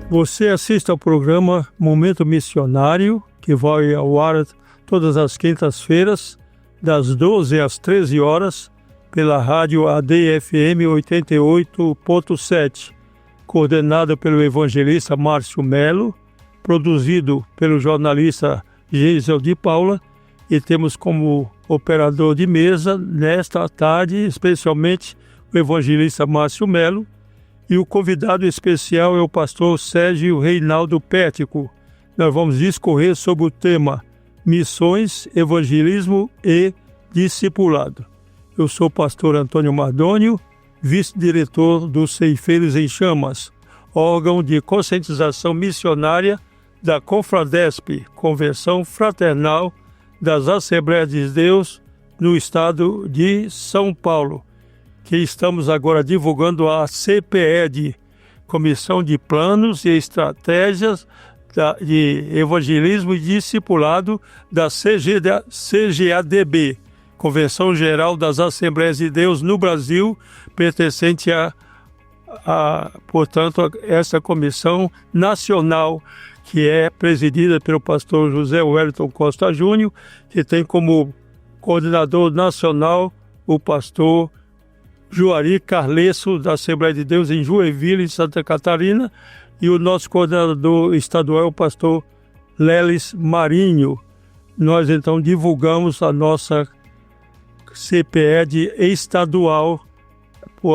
Você assiste ao programa Momento Missionário, que vai ao ar todas as quintas-feiras, das 12 às 13 horas, pela rádio ADFM 88.7, coordenada pelo evangelista Márcio Melo, produzido pelo jornalista Geisel de Paula, e temos como operador de mesa, nesta tarde, especialmente o evangelista Márcio Melo, e o convidado especial é o pastor Sérgio Reinaldo Pético. Nós vamos discorrer sobre o tema Missões, Evangelismo e Discipulado. Eu sou o pastor Antônio Mardônio, vice-diretor do Ceifeiros em Chamas, órgão de conscientização missionária da Confradesp, Convenção Fraternal das Assembleias de Deus, no estado de São Paulo, que estamos agora divulgando a CPED, Comissão de Planos e Estratégias de Evangelismo e Discipulado da CGADB, Convenção Geral das Assembleias de Deus no Brasil, pertencente portanto, a essa comissão nacional, que é presidida pelo pastor José Wellington Costa Júnior, que tem como coordenador nacional o pastor Juari Carlesso, da Assembleia de Deus em Joinville, em Santa Catarina, e o nosso coordenador estadual é o pastor Lelis Marinho. Nós, então, divulgamos a nossa CPED estadual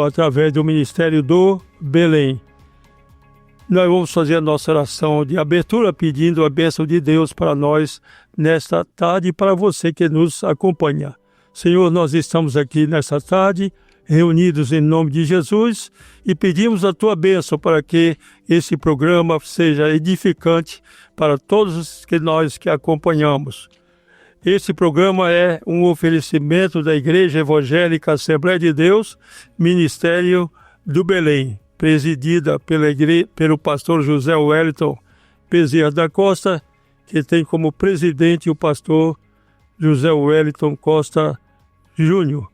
através do Ministério do Belém. Nós vamos fazer a nossa oração de abertura, pedindo a bênção de Deus para nós nesta tarde e para você que nos acompanha. Senhor, nós estamos aqui nesta tarde, reunidos em nome de Jesus, e pedimos a tua bênção para que esse programa seja edificante para todos nós que acompanhamos. Esse programa é um oferecimento da Igreja Evangélica Assembleia de Deus, Ministério do Belém, presidida pelo pastor José Wellington Bezerra da Costa, que tem como presidente o pastor José Wellington Costa Júnior.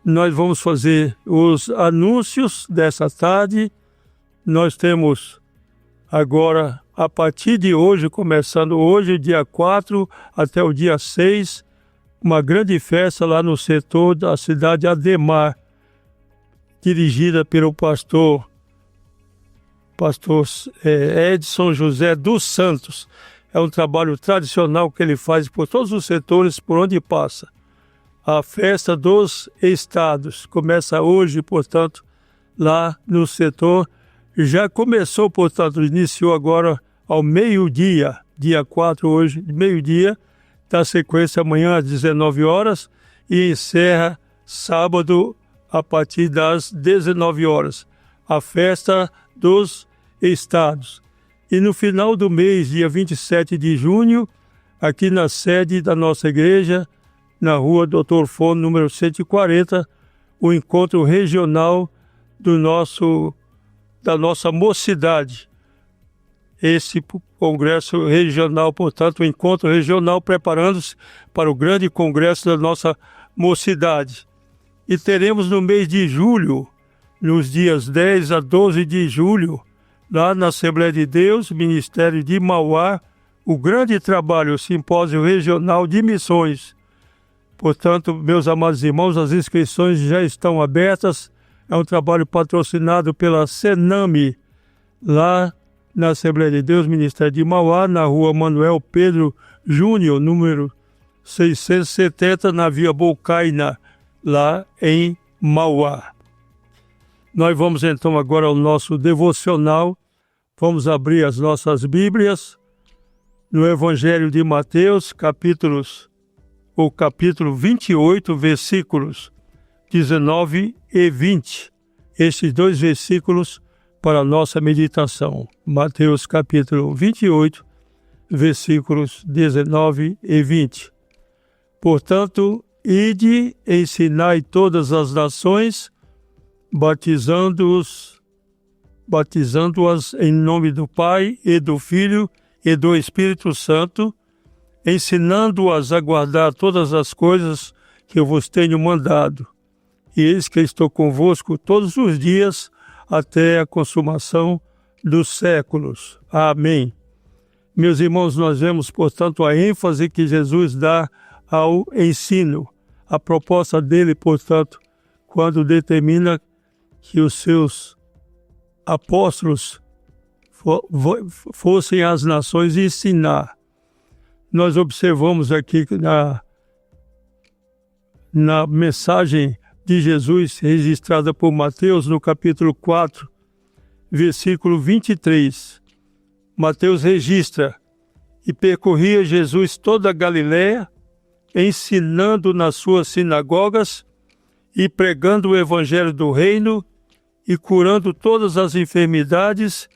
Nós vamos fazer os anúncios dessa tarde. Nós temos agora, a partir de hoje, começando hoje, dia 4 até o dia 6, uma grande festa lá no setor da cidade Ademar, dirigida pelo pastor Edson José dos Santos. É um trabalho tradicional que ele faz por todos os setores por onde passa. A festa dos estados começa hoje, portanto, lá no setor. Já começou, portanto, iniciou agora ao meio-dia, dia 4 hoje, meio-dia, dá sequência amanhã às 19 horas e encerra sábado a partir das 19 horas. A festa dos estados. E no final do mês, dia 27 de junho, aqui na sede da nossa igreja, na rua Doutor Fono, número 140, o encontro regional da nossa mocidade. Esse congresso regional, portanto, o encontro regional, preparando-se para o grande congresso da nossa mocidade. E teremos no mês de julho, nos dias 10 a 12 de julho, lá na Assembleia de Deus, Ministério de Mauá, o grande trabalho, o Simpósio Regional de Missões. Portanto, meus amados irmãos, as inscrições já estão abertas. É um trabalho patrocinado pela Sename, lá na Assembleia de Deus, Ministério de Mauá, na rua Manuel Pedro Júnior, número 670, na Via Bocaina, lá em Mauá. Nós vamos então agora ao nosso devocional. Vamos abrir as nossas Bíblias no Evangelho de Mateus, capítulo 28, versículos 19 e 20. Estes dois versículos para a nossa meditação. Mateus, capítulo 28, versículos 19 e 20. Portanto, ide, ensinai todas as nações, batizando-as em nome do Pai e do Filho e do Espírito Santo, ensinando-as a guardar todas as coisas que eu vos tenho mandado. E eis que estou convosco todos os dias até a consumação dos séculos. Amém. Meus irmãos, nós vemos, portanto, a ênfase que Jesus dá ao ensino. A proposta dele, portanto, quando determina que os seus apóstolos fossem às nações ensinar. Nós observamos aqui na mensagem de Jesus registrada por Mateus no capítulo 4, versículo 23. Mateus registra: e percorria Jesus toda a Galiléia, ensinando nas suas sinagogas e pregando o evangelho do reino e curando todas as enfermidades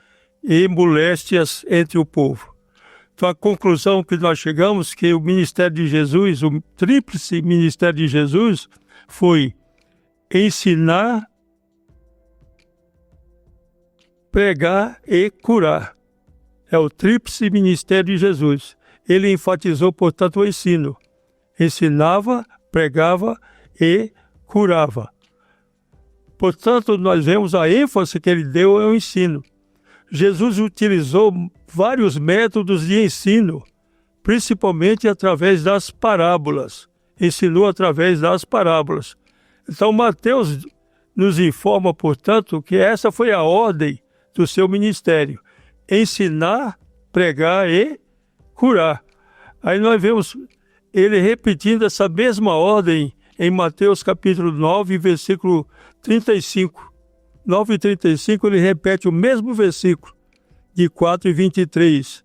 e moléstias entre o povo. Então a conclusão que nós chegamos que o ministério de Jesus, o tríplice ministério de Jesus, foi ensinar, pregar e curar. É o tríplice ministério de Jesus. Ele enfatizou, portanto, o ensino. Ensinava, pregava e curava. Portanto, nós vemos a ênfase que ele deu ao ensino. Jesus utilizou vários métodos de ensino, principalmente através das parábolas. Ensinou através das parábolas. Então, Mateus nos informa, portanto, que essa foi a ordem do seu ministério: ensinar, pregar e curar. Aí nós vemos ele repetindo essa mesma ordem em Mateus capítulo 9, versículo 35. 9 e 35, ele repete o mesmo versículo de 4 e 23.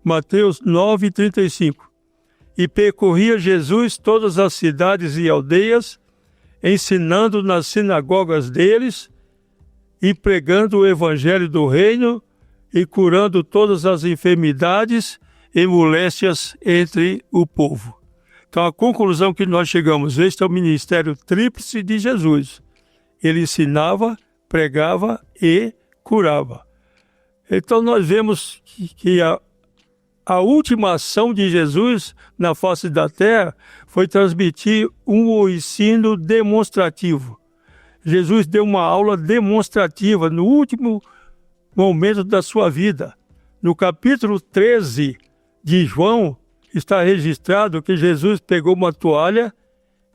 Mateus 9 e 35. E percorria Jesus todas as cidades e aldeias, ensinando nas sinagogas deles e pregando o evangelho do reino e curando todas as enfermidades e moléstias entre o povo. Então, a conclusão que nós chegamos: este é o ministério tríplice de Jesus. Ele ensinava, pregava e curava. Então, nós vemos que a última ação de Jesus na face da terra foi transmitir um ensino demonstrativo. Jesus deu uma aula demonstrativa no último momento da sua vida. No capítulo 13 de João, está registrado que Jesus pegou uma toalha,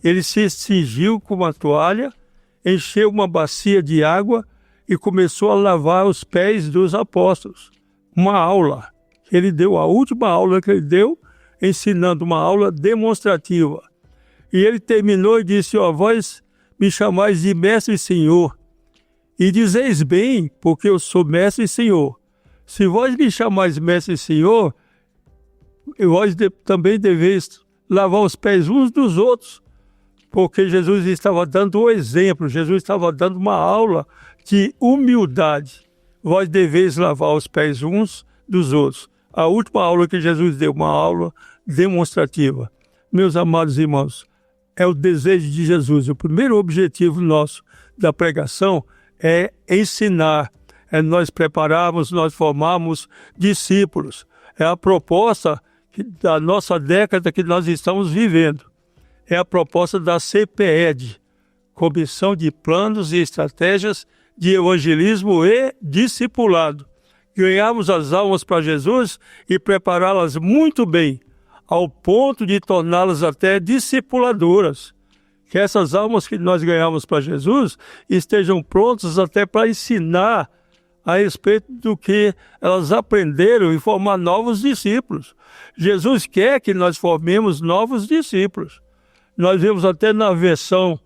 ele se cingiu com uma toalha, encheu uma bacia de água e começou a lavar os pés dos apóstolos. Uma aula que ele deu, a última aula que ele deu, ensinando, uma aula demonstrativa. E ele terminou e disse: ó, vós me chamais de mestre e senhor, e dizeis bem, porque eu sou mestre e senhor. Se vós me chamais mestre e senhor, vós também deveis lavar os pés uns dos outros, porque Jesus estava dando o exemplo, Jesus estava dando uma aula de humildade. Vós deveis lavar os pés uns dos outros. A última aula que Jesus deu, uma aula demonstrativa. Meus amados irmãos, é o desejo de Jesus. O primeiro objetivo nosso da pregação é ensinar, é nós prepararmos, nós formarmos discípulos. É a proposta da nossa década que nós estamos vivendo. É a proposta da CPED, Comissão de Planos e Estratégias de Evangelismo e Discipulado. Ganharmos as almas para Jesus e prepará-las muito bem, ao ponto de torná-las até discipuladoras. Que essas almas que nós ganhamos para Jesus estejam prontas até para ensinar a respeito do que elas aprenderam e formar novos discípulos. Jesus quer que nós formemos novos discípulos. Nós vemos até na versão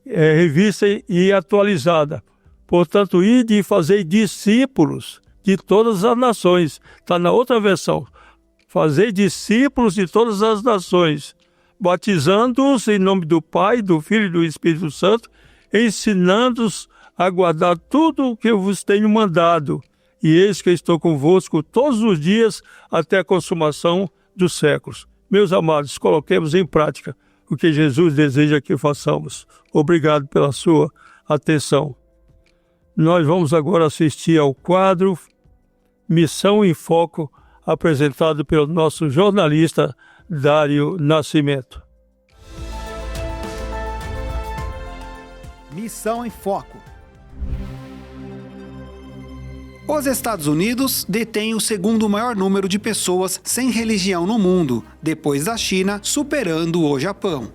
revista e atualizada. Portanto, ide e fazei discípulos de todas as nações. Está na outra versão. Fazei discípulos de todas as nações, batizando-os em nome do Pai, do Filho e do Espírito Santo, ensinando-os a guardar tudo o que eu vos tenho mandado. E eis que estou convosco todos os dias até a consumação dos séculos. Meus amados, coloquemos em prática o que Jesus deseja que façamos. Obrigado pela sua atenção. Nós vamos agora assistir ao quadro Missão em Foco, apresentado pelo nosso jornalista Dário Nascimento. Missão em Foco. Os Estados Unidos detêm o segundo maior número de pessoas sem religião no mundo, depois da China, superando o Japão.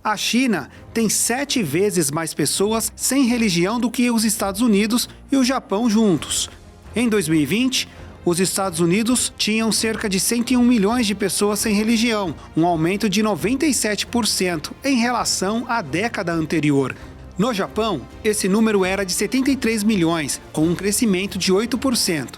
A China tem 7 vezes mais pessoas sem religião do que os Estados Unidos e o Japão juntos. Em 2020, os Estados Unidos tinham cerca de 101 milhões de pessoas sem religião, um aumento de 97% em relação à década anterior. No Japão, esse número era de 73 milhões, com um crescimento de 8%.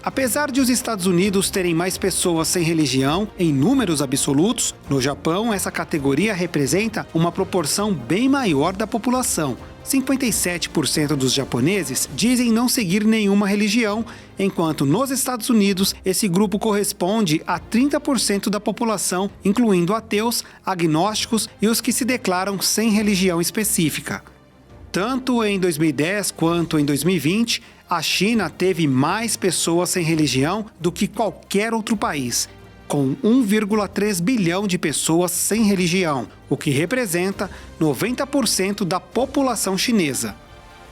Apesar de os Estados Unidos terem mais pessoas sem religião, em números absolutos, no Japão essa categoria representa uma proporção bem maior da população. 57% dos japoneses dizem não seguir nenhuma religião, enquanto nos Estados Unidos esse grupo corresponde a 30% da população, incluindo ateus, agnósticos e os que se declaram sem religião específica. Tanto em 2010 quanto em 2020, a China teve mais pessoas sem religião do que qualquer outro país, com 1,3 bilhão de pessoas sem religião, o que representa 90% da população chinesa.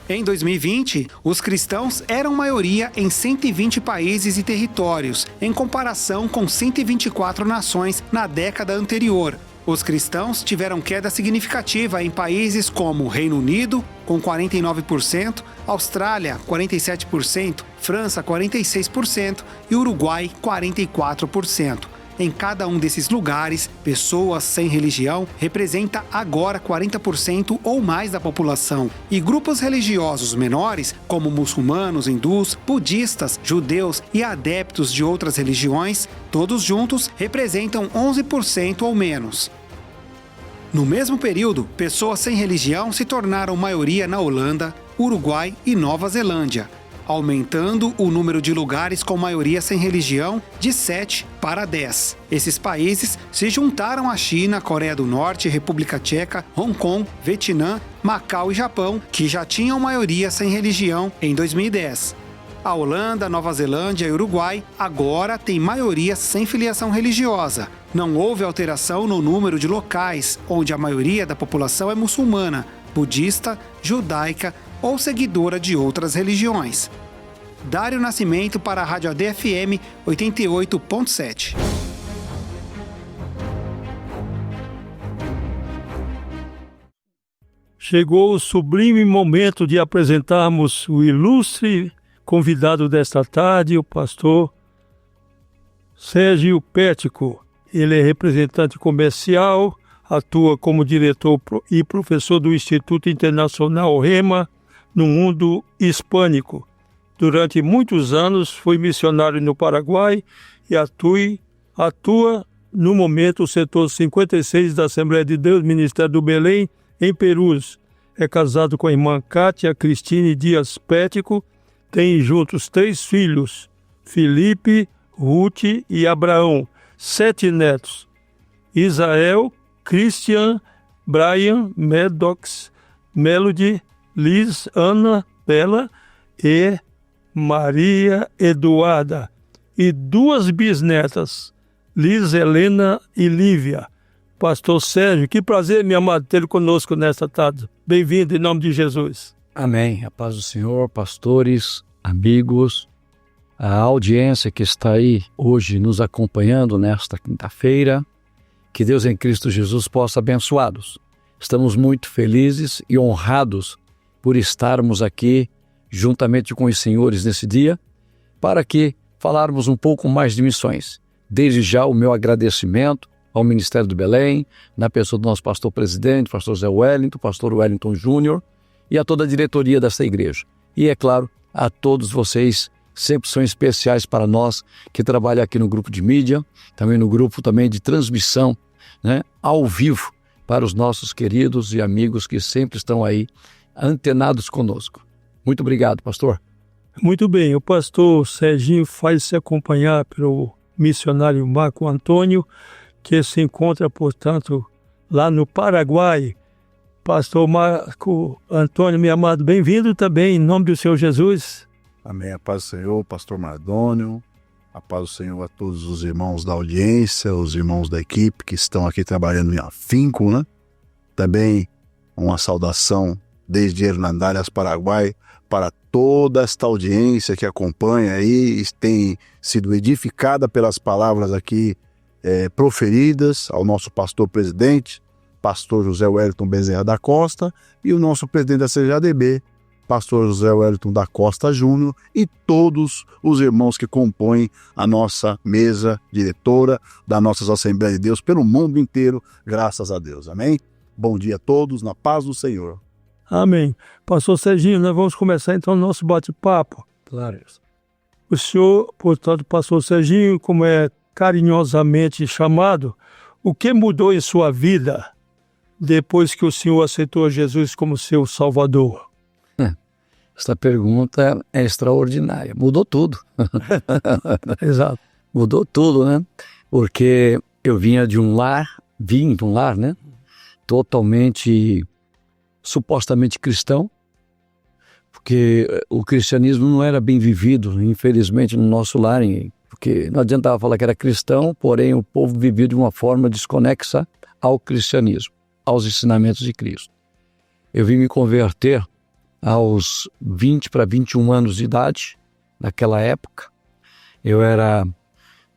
Em 2020, os cristãos eram maioria em 120 países e territórios, em comparação com 124 nações na década anterior. Os cristãos tiveram queda significativa em países como Reino Unido, com 49%, Austrália, 47%, França, 46% e Uruguai, 44%. Em cada um desses lugares, pessoas sem religião representa agora 40% ou mais da população, e grupos religiosos menores, como muçulmanos, hindus, budistas, judeus e adeptos de outras religiões, todos juntos representam 11% ou menos. No mesmo período, pessoas sem religião se tornaram maioria na Holanda, Uruguai e Nova Zelândia, aumentando o número de lugares com maioria sem religião de 7 para 10. Esses países se juntaram à China, Coreia do Norte, República Tcheca, Hong Kong, Vietnã, Macau e Japão, que já tinham maioria sem religião em 2010. A Holanda, Nova Zelândia e Uruguai agora têm maioria sem filiação religiosa. Não houve alteração no número de locais onde a maioria da população é muçulmana, budista, judaica ou seguidora de outras religiões. Dário Nascimento para a Rádio ADFM 88.7. Chegou o sublime momento de apresentarmos o ilustre convidado desta tarde, o pastor Sérgio Pético. Ele é representante comercial, atua como diretor e professor do Instituto Internacional REMA no mundo hispânico. Durante muitos anos foi missionário no Paraguai e atua no momento o setor 56 da Assembleia de Deus, Ministério do Belém, em Perus. É casado com a irmã Kátia Cristine Dias Pético. Tem juntos 3 filhos, Felipe, Ruth e Abraão, 7 netos, Israel, Christian, Brian, Maddox, Melody, Liz, Ana, Bela e Maria Eduarda, e 2 bisnetas, Liz, Helena e Lívia. Pastor Sérgio, que prazer, meu amado, ter conosco nesta tarde. Bem-vindo em nome de Jesus. Amém. A paz do Senhor, pastores, amigos, a audiência que está aí hoje nos acompanhando nesta quinta-feira, que Deus em Cristo Jesus possa abençoá-los. Estamos muito felizes e honrados por estarmos aqui juntamente com os senhores nesse dia, para que falarmos um pouco mais de missões. Desde já o meu agradecimento ao Ministério do Belém, na pessoa do nosso pastor presidente, pastor Zé Wellington, pastor Wellington Júnior, e a toda a diretoria dessa igreja. E, é claro, a todos vocês, sempre são especiais para nós que trabalham aqui no grupo de mídia, também no grupo também de transmissão, ao vivo, para os nossos queridos e amigos que sempre estão aí antenados conosco. Muito obrigado, pastor. Muito bem, o pastor Serginho faz-se acompanhar pelo missionário Marco Antônio, que se encontra, portanto, lá no Paraguai. Pastor Marco Antônio, meu amado, bem-vindo também, em nome do Senhor Jesus. Amém. A paz do Senhor, pastor Mardônio, a paz do Senhor a todos os irmãos da audiência, os irmãos da equipe que estão aqui trabalhando em afinco, Também uma saudação desde Hernandarias, Paraguai, para toda esta audiência que acompanha aí, tem sido edificada pelas palavras aqui proferidas ao nosso pastor presidente, pastor José Wellington Bezerra da Costa, e o nosso presidente da CJDB, pastor José Wellington da Costa Júnior, e todos os irmãos que compõem a nossa mesa diretora da nossa Assembleia de Deus pelo mundo inteiro, graças a Deus. Amém? Bom dia a todos, na paz do Senhor. Amém. Pastor Serginho, nós vamos começar então o nosso bate-papo. Claro. O senhor, portanto, pastor Serginho, como é carinhosamente chamado, o que mudou em sua vida depois que o senhor aceitou Jesus como seu Salvador? Essa pergunta é extraordinária. Mudou tudo. Exato. Mudou tudo, né? Porque eu vim de um lar, né? Totalmente, supostamente cristão, porque o cristianismo não era bem vivido, infelizmente, no nosso lar, porque não adiantava falar que era cristão, porém o povo vivia de uma forma desconexa ao cristianismo, aos ensinamentos de Cristo. Eu vim me converter aos 20 para 21 anos de idade, naquela época. Eu era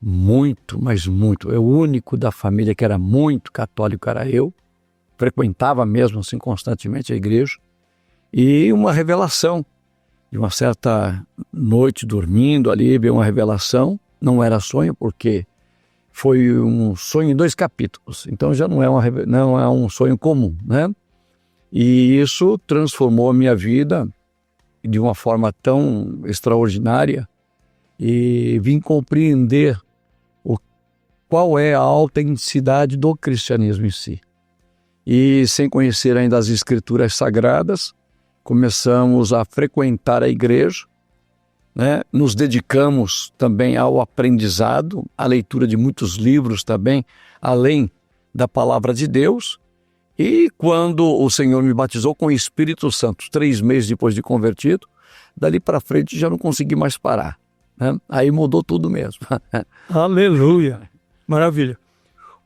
muito, mas muito, o único da família que era muito católico era eu, frequentava mesmo assim constantemente a igreja, e uma revelação, de uma certa noite dormindo ali, veio uma revelação, não era sonho, porque foi um sonho em 2 capítulos, então já não é um sonho comum, né? E isso transformou a minha vida de uma forma tão extraordinária e vim compreender qual é a autenticidade do cristianismo em si. E sem conhecer ainda as escrituras sagradas, começamos a frequentar a igreja, né? Nos dedicamos também ao aprendizado, à leitura de muitos livros também, além da palavra de Deus. E quando o Senhor me batizou com o Espírito Santo, 3 meses depois de convertido, dali para frente já não consegui mais parar, né? Aí mudou tudo mesmo. Aleluia! Maravilha!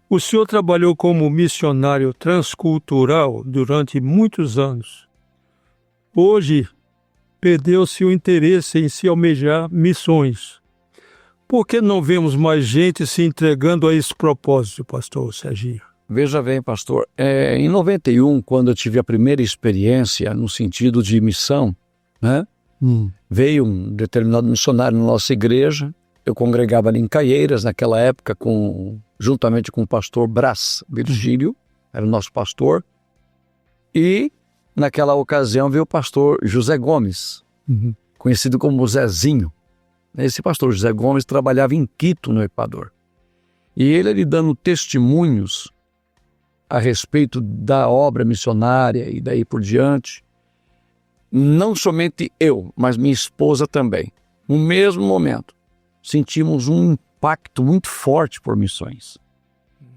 O senhor trabalhou como missionário transcultural durante muitos anos. Hoje, perdeu-se o interesse em se almejar missões. Por que não vemos mais gente se entregando a esse propósito, pastor Serginho? Veja bem, pastor, em 91, quando eu tive a primeira experiência no sentido de missão, né? Veio um determinado missionário na nossa igreja, eu congregava ali em Caieiras, naquela época, juntamente com o pastor Brás Virgílio, era o nosso pastor, e naquela ocasião veio o pastor José Gomes, conhecido como Zezinho. Esse pastor José Gomes trabalhava em Quito, no Equador, e ele dando testemunhos a respeito da obra missionária e daí por diante, não somente eu, mas minha esposa também, no mesmo momento, sentimos um impacto muito forte por missões.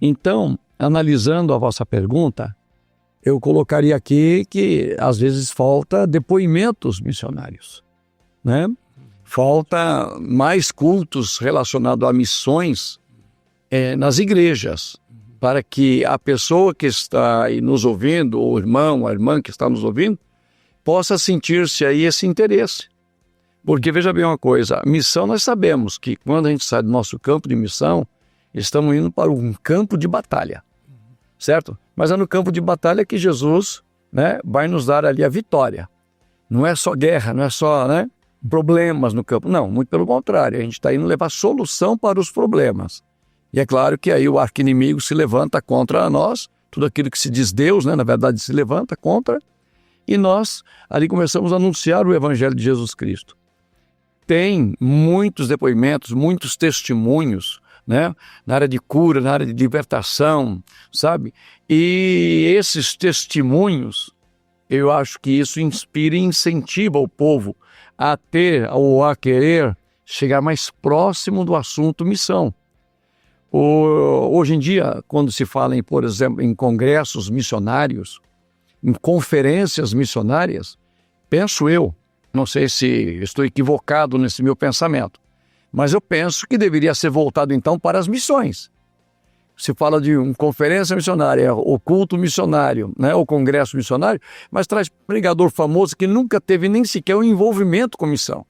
Então, analisando a vossa pergunta, eu colocaria aqui que às vezes falta depoimentos missionários, né? Falta mais cultos relacionados a missões nas igrejas, para que a pessoa que está aí nos ouvindo, ou o irmão, a irmã que está nos ouvindo, possa sentir-se aí esse interesse. Porque veja bem uma coisa, a missão nós sabemos que quando a gente sai do nosso campo de missão, estamos indo para um campo de batalha, certo? Mas é no campo de batalha que Jesus, né, vai nos dar ali a vitória. Não é só guerra, não é só, né, problemas no campo. Não, muito pelo contrário, a gente está indo levar solução para os problemas. E é claro que aí o arqui-inimigo se levanta contra nós, tudo aquilo que se diz Deus, né, na verdade se levanta contra, e nós ali começamos a anunciar o Evangelho de Jesus Cristo. Tem muitos depoimentos, muitos testemunhos, né, na área de cura, na área de libertação, sabe? E esses testemunhos, eu acho que isso inspira e incentiva o povo a ter ou a querer chegar mais próximo do assunto missão. Hoje em dia, quando se fala, por exemplo, em congressos missionários, em conferências missionárias, penso eu, não sei se estou equivocado nesse meu pensamento, mas eu penso que deveria ser voltado então para as missões. se fala de uma conferência missionária, o culto missionário, né, o congresso missionário, mas traz pregador famoso que nunca teve nem sequer um envolvimento com missão.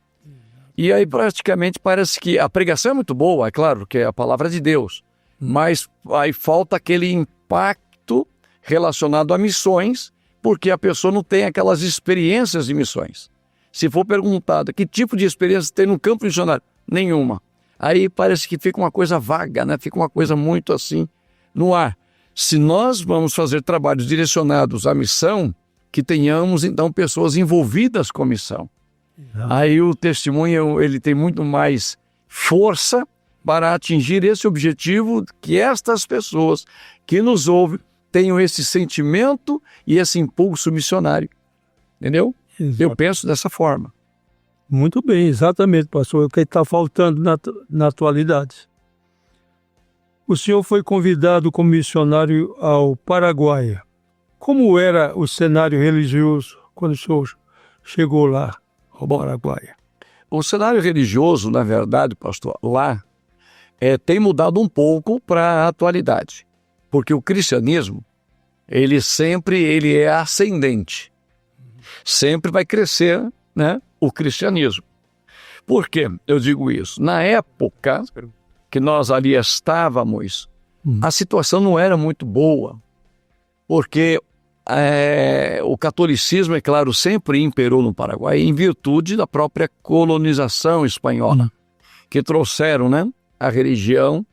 E aí praticamente parece que a pregação é muito boa, é claro, que é a palavra de Deus, mas aí falta aquele impacto relacionado a missões, porque a pessoa não tem aquelas experiências de missões. Se for perguntado que tipo de experiência tem no campo missionário, nenhuma. Aí parece que fica uma coisa vaga, né? Fica uma coisa muito assim no ar. Se nós vamos fazer trabalhos direcionados à missão, que tenhamos então pessoas envolvidas com a missão. Aí o testemunho ele tem muito mais força para atingir esse objetivo, que estas pessoas que nos ouvem tenham esse sentimento e esse impulso missionário. Entendeu? Exato. Eu penso dessa forma. Muito bem, exatamente, pastor. É o que está faltando na atualidade. O senhor foi convidado como missionário ao Paraguai. Como era o cenário religioso quando o senhor chegou lá ao Paraguai? O cenário religioso, na verdade, pastor, lá tem mudado um pouco para a atualidade. Porque o cristianismo, ele é ascendente. Sempre vai crescer, né, o cristianismo. Por que eu digo isso? Na época que nós ali estávamos, a situação não era muito boa. Porque o catolicismo, é claro, sempre imperou no Paraguai em virtude da própria colonização espanhola, que trouxeram, né, a religião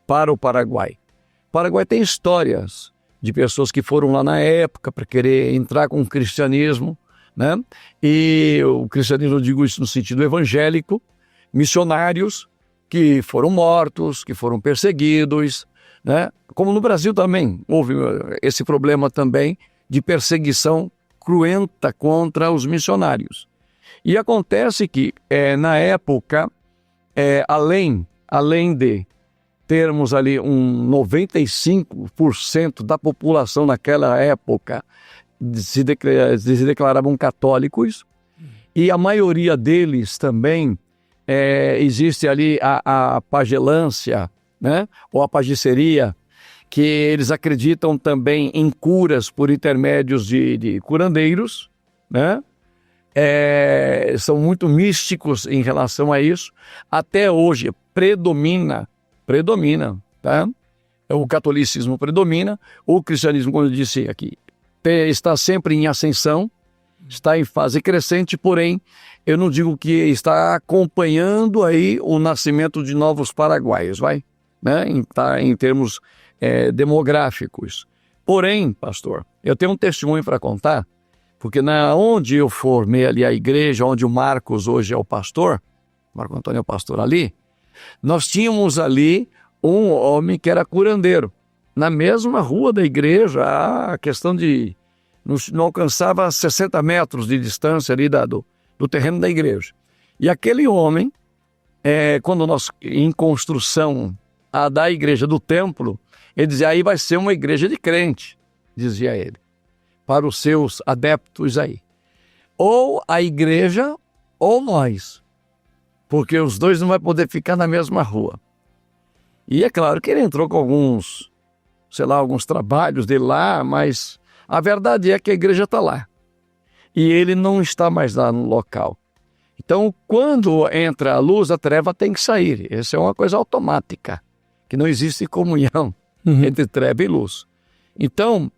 para o Paraguai. O Paraguai tem histórias de pessoas que foram lá na época para querer entrar com o cristianismo, né? E o cristianismo, eu digo isso no sentido evangélico, missionários que foram mortos, que foram perseguidos, né? Como no Brasil também houve esse problema também de perseguição cruenta contra os missionários. E acontece que na época, além de termos ali 95% da população naquela época se declaravam católicos, e a maioria deles também existe ali a pagelância, né? Ou a pagiceria, que eles acreditam também em curas por intermédios de curandeiros, né? São muito místicos em relação a isso. Até hoje predomina, tá? O catolicismo predomina, o cristianismo, como eu disse aqui, está sempre em ascensão, está em fase crescente, porém, eu não digo que está acompanhando aí o nascimento de novos paraguaios, né? Em termos demográficos. Porém, pastor, eu tenho um testemunho para contar, porque onde eu formei ali a igreja, onde o Marcos hoje é o pastor, Marco Antônio é o pastor ali, nós tínhamos ali um homem que era curandeiro, na mesma rua da igreja, a questão de não alcançava 60 metros de distância ali do terreno da igreja. E aquele homem, quando nós, em construção da igreja do templo, ele dizia, aí vai ser uma igreja de crente, dizia ele, para os seus adeptos aí. Ou a igreja, ou nós, porque os dois não vão poder ficar na mesma rua. E é claro que ele entrou com alguns trabalhos dele lá, mas a verdade é que a igreja está lá. E ele não está mais lá no local. Então, quando entra a luz, a treva tem que sair. Essa é uma coisa automática, que não existe comunhão entre treva e luz. Então,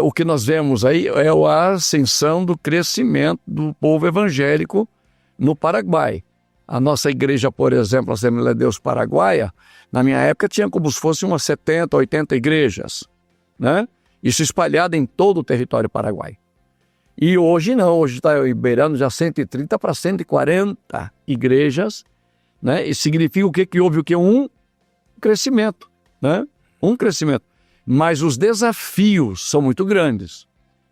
o que nós vemos aí é a ascensão do crescimento do povo evangélico no Paraguai. A nossa igreja, por exemplo, a Assembleia de Deus Paraguaia, na minha época tinha como se fossem umas 70, 80 igrejas, né? Isso espalhado em todo o território paraguai. E hoje não, hoje está beirando já 130 para 140 igrejas, né? E significa o quê? Que houve o quê? Um crescimento, né? Um crescimento. Mas os desafios são muito grandes,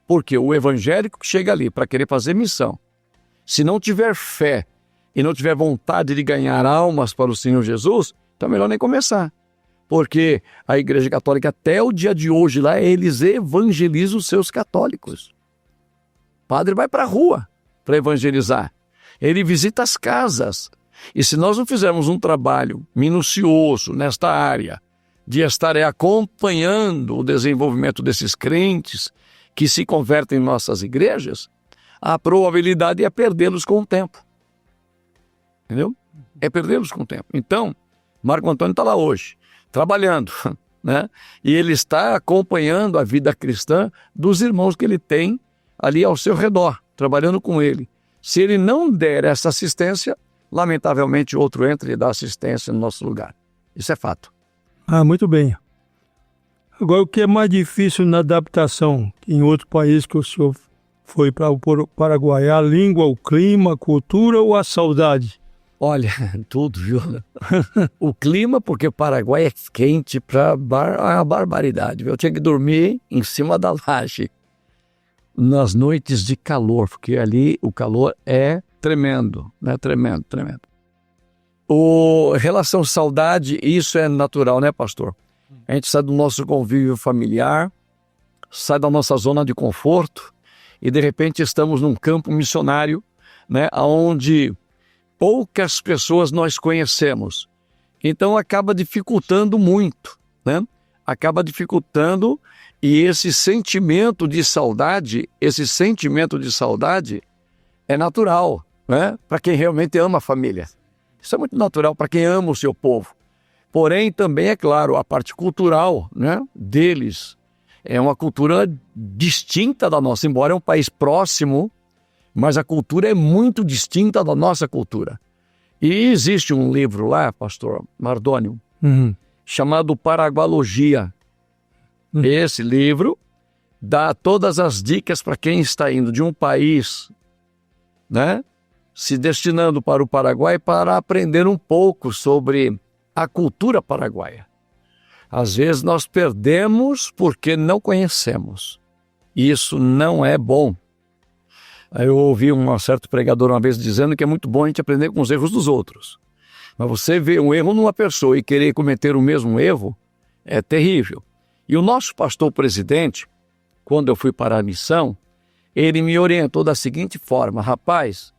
porque o evangélico que chega ali para querer fazer missão, se não tiver fé e não tiver vontade de ganhar almas para o Senhor Jesus, então é melhor nem começar. Porque a Igreja Católica, até o dia de hoje lá, eles evangelizam os seus católicos. O padre vai para a rua para evangelizar. Ele visita as casas. E se nós não fizermos um trabalho minucioso nesta área, de estar acompanhando o desenvolvimento desses crentes que se convertem em nossas igrejas, a probabilidade é perdê-los com o tempo. Entendeu? É perdê-los com o tempo. Então, Marco Antônio está lá hoje, trabalhando, né? E ele está acompanhando a vida cristã dos irmãos que ele tem ali ao seu redor, trabalhando com ele. Se ele não der essa assistência, lamentavelmente outro entra e dá assistência no nosso lugar. Isso é fato. Muito bem. Agora, o que é mais difícil na adaptação em outro país que o senhor foi para o Paraguai? A língua, o clima, a cultura ou a saudade? Olha, tudo, viu? O clima, porque o Paraguai é quente para a barbaridade, viu? Eu tinha que dormir em cima da laje nas noites de calor, porque ali o calor é tremendo, né? Tremendo, tremendo. Relação saudade, isso é natural, né, pastor? A gente sai do nosso convívio familiar, sai da nossa zona de conforto e de repente estamos num campo missionário, né, onde poucas pessoas nós conhecemos. Então acaba dificultando muito, né? Acaba dificultando, e esse sentimento de saudade é natural, né? Para quem realmente ama a família. Isso é muito natural para quem ama o seu povo. Porém, também, é claro, a parte cultural, né, deles é uma cultura distinta da nossa, embora é um país próximo, mas a cultura é muito distinta da nossa cultura. E existe um livro lá, pastor Mardônio, chamado Paragualogia. Esse livro dá todas as dicas para quem está indo de um país, né, se destinando para o Paraguai para aprender um pouco sobre a cultura paraguaia. Às vezes nós perdemos porque não conhecemos. Isso não é bom. Eu ouvi um certo pregador uma vez dizendo que é muito bom a gente aprender com os erros dos outros. Mas você vê um erro numa pessoa e querer cometer o mesmo erro é terrível. E o nosso pastor presidente, quando eu fui para a missão, ele me orientou da seguinte forma: rapaz,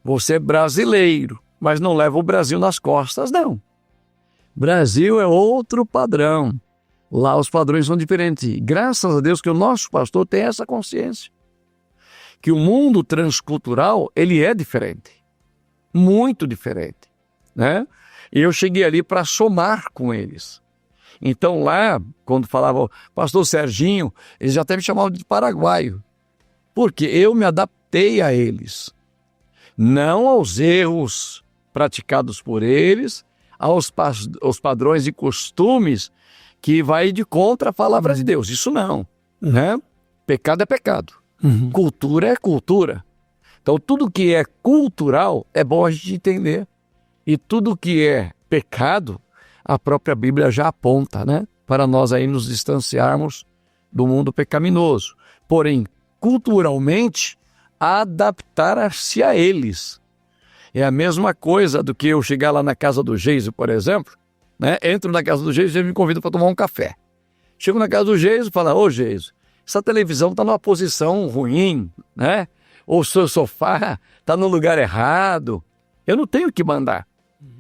você é brasileiro, mas não leva o Brasil nas costas, não. Brasil é outro padrão. Lá os padrões são diferentes. Graças a Deus que o nosso pastor tem essa consciência. Que o mundo transcultural, ele é diferente. Muito diferente, né? E eu cheguei ali para somar com eles. Então lá, quando falavam pastor Serginho, eles já até me chamavam de paraguaio. Porque eu me adaptei a eles. Não aos erros praticados por eles, aos padrões e costumes que vai de contra a palavra de Deus. Isso não, né? Pecado é pecado. Cultura é cultura. Então tudo que é cultural é bom a gente entender. E tudo que é pecado, a própria Bíblia já aponta, né? Para nós aí nos distanciarmos do mundo pecaminoso. Porém, culturalmente, adaptar-se a eles. É a mesma coisa do que eu chegar lá na casa do Geiso, por exemplo, né? Entro na casa do Geiso e ele me convida para tomar um café. Chego na casa do Geiso e falo: ô Geiso, essa televisão está numa posição ruim, né? Ou o seu sofá está no lugar errado. Eu não tenho que mandar.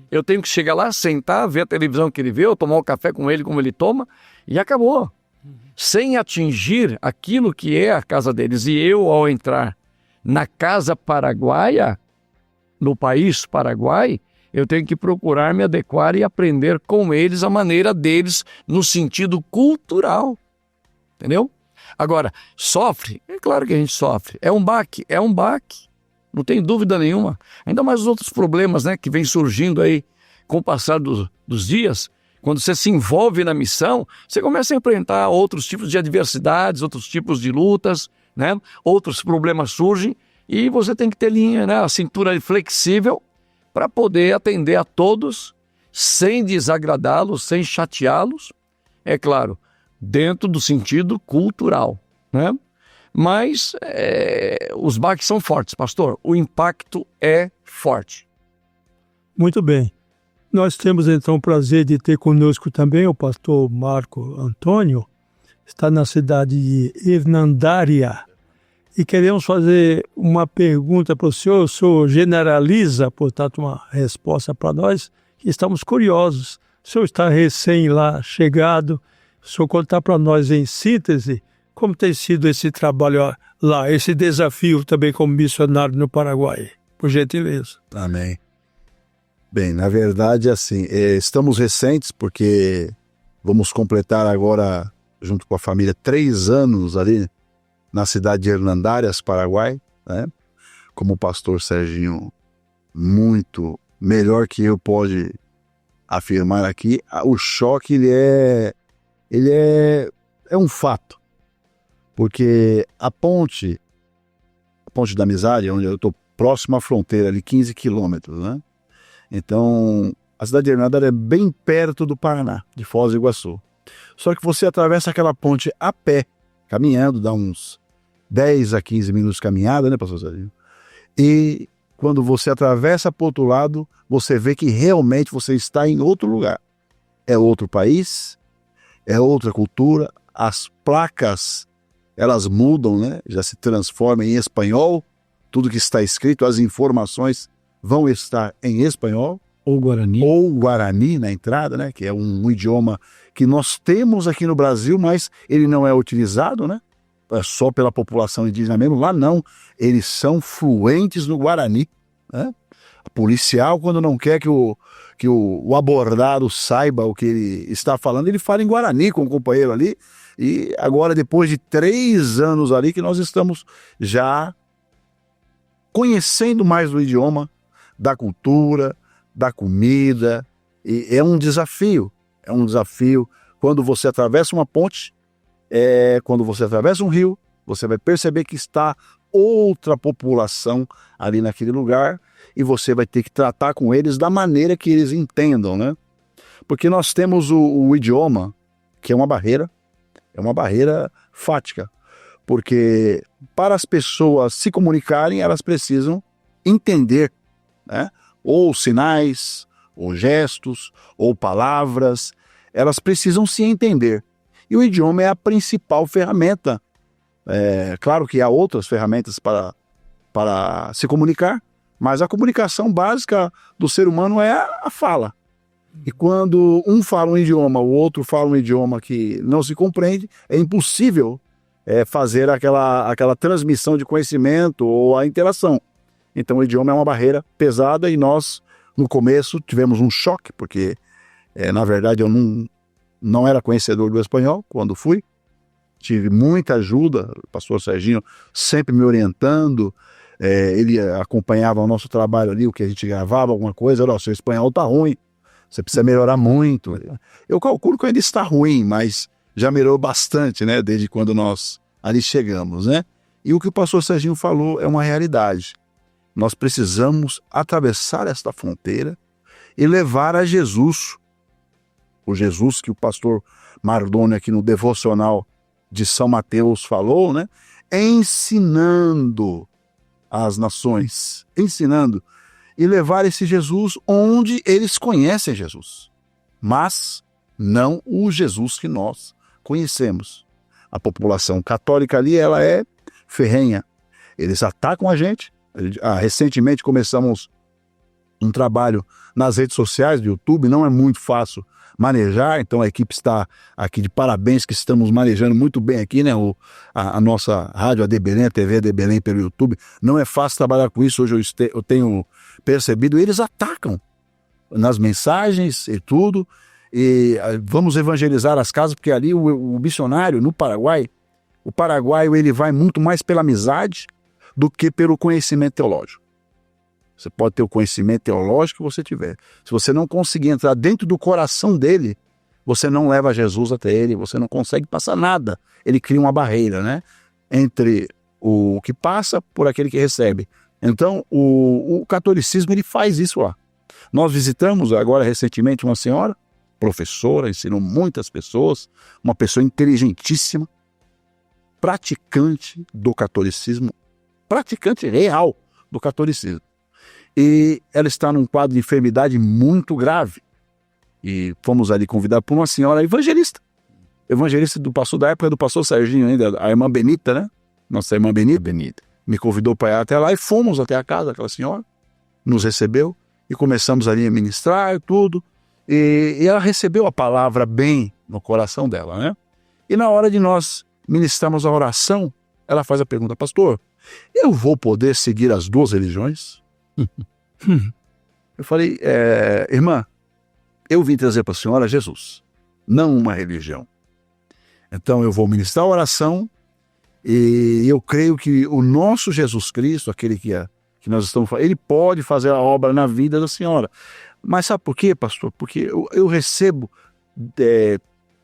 Eu tenho que chegar lá, sentar, ver a televisão que ele vê, ou tomar um café com ele como ele toma, e acabou. Sem atingir aquilo que é a casa deles. E eu, ao entrar na casa paraguaia, no país Paraguai, eu tenho que procurar me adequar e aprender com eles a maneira deles no sentido cultural. Entendeu? Agora, sofre? É claro que a gente sofre. É um baque? É um baque. Não tem dúvida nenhuma. Ainda mais os outros problemas, né, que vem surgindo aí com o passar dos dias. Quando você se envolve na missão, você começa a enfrentar outros tipos de adversidades, outros tipos de lutas, né? Outros problemas surgem e você tem que ter linha, né? A cintura flexível para poder atender a todos sem desagradá-los, sem chateá-los. É claro, dentro do sentido cultural, né? Mas os baques são fortes, pastor. O impacto é forte. Muito bem. Nós temos então o prazer de ter conosco também o pastor Marco Antônio, está na cidade de Hernandária. E queremos fazer uma pergunta para o senhor generaliza, portanto, uma resposta para nós, que estamos curiosos O senhor está recém lá chegado. O senhor contar para nós em síntese como tem sido esse trabalho lá, esse desafio também como missionário no Paraguai, por gentileza. Amém. Bem, na verdade, assim, estamos recentes porque vamos completar agora, junto com a família, 3 anos ali na cidade de Hernandárias, Paraguai, né? Como o pastor Serginho, muito melhor que eu, pode afirmar aqui, o choque ele é um fato. Porque a ponte da Amizade, onde eu estou próximo à fronteira, ali 15 quilômetros, né? Então, a cidade de Hernandárias é bem perto do Paraná, de Foz do Iguaçu. Só que você atravessa aquela ponte a pé, caminhando, dá uns 10 a 15 minutos de caminhada, né, pastor Serginho? E quando você atravessa para o outro lado, você vê que realmente você está em outro lugar. É outro país, é outra cultura, as placas, elas mudam, né? Já se transformam em espanhol, tudo que está escrito, as informações vão estar em espanhol. Ou Guarani. Ou Guarani na entrada, né? Que é um idioma que nós temos aqui no Brasil, mas ele não é utilizado, né? É só pela população indígena mesmo. Lá não, eles são fluentes no Guarani, né? O policial, quando não quer que o abordado saiba o que ele está falando, ele fala em Guarani com o companheiro ali. E agora, depois de 3 anos ali, que nós estamos já conhecendo mais do idioma, da cultura, da comida. E é um desafio. Quando você atravessa uma ponte, quando você atravessa um rio, você vai perceber que está outra população ali naquele lugar e você vai ter que tratar com eles da maneira que eles entendam, né? Porque nós temos o idioma, que é uma barreira fática, porque para as pessoas se comunicarem, elas precisam entender, né? Ou sinais, ou gestos, ou palavras, elas precisam se entender. E o idioma é a principal ferramenta. Claro que há outras ferramentas para se comunicar, mas a comunicação básica do ser humano é a fala. E quando um fala um idioma, o outro fala um idioma que não se compreende, é impossível fazer aquela transmissão de conhecimento ou a interação. Então o idioma é uma barreira pesada e nós, no começo, tivemos um choque, porque, na verdade, eu não era conhecedor do espanhol quando fui. Tive muita ajuda, o pastor Serginho sempre me orientando, ele acompanhava o nosso trabalho ali, o que a gente gravava, alguma coisa, olha, seu espanhol está ruim, você precisa melhorar muito. Eu calculo que ainda está ruim, mas já melhorou bastante, né, desde quando nós ali chegamos, né? E o que o pastor Serginho falou é uma realidade. Nós precisamos atravessar esta fronteira e levar a Jesus, o Jesus que o pastor Mardoni aqui no devocional de São Mateus falou, né? Ensinando as nações, e levar esse Jesus onde eles conhecem Jesus, mas não o Jesus que nós conhecemos. A população católica ali, ela é ferrenha, eles atacam a gente. Recentemente começamos um trabalho nas redes sociais do YouTube, não é muito fácil manejar, então a equipe está aqui de parabéns, que estamos manejando muito bem aqui, né? A nossa rádio AD Belém, a TV AD Belém pelo YouTube, não é fácil trabalhar com isso, hoje eu tenho percebido, eles atacam nas mensagens e tudo, e vamos evangelizar as casas, porque ali o missionário no Paraguai, o paraguaio ele vai muito mais pela amizade do que pelo conhecimento teológico. Você pode ter o conhecimento teológico que você tiver. Se você não conseguir entrar dentro do coração dele, você não leva Jesus até ele, você não consegue passar nada. Ele cria uma barreira, né? Entre o que passa por aquele que recebe. Então, o catolicismo ele faz isso lá. Nós visitamos agora recentemente uma senhora, professora, ensinou muitas pessoas, uma pessoa inteligentíssima, praticante do catolicismo, praticante real do catolicismo. E ela está num quadro de enfermidade muito grave. E fomos ali convidados por uma senhora evangelista da época do pastor Serginho ainda, a irmã Benita, né? Nossa irmã Benita. Me convidou para ir até lá e fomos até a casa daquela senhora, nos recebeu e começamos ali a ministrar e tudo. E ela recebeu a palavra bem no coração dela, né? E na hora de nós ministrarmos a oração, ela faz a pergunta: pastor, eu vou poder seguir as duas religiões? Eu falei: irmã, eu vim trazer para a senhora Jesus, não uma religião. Então eu vou ministrar a oração e eu creio que o nosso Jesus Cristo, aquele que nós estamos falando, ele pode fazer a obra na vida da senhora. Mas sabe por quê, pastor? Porque eu recebo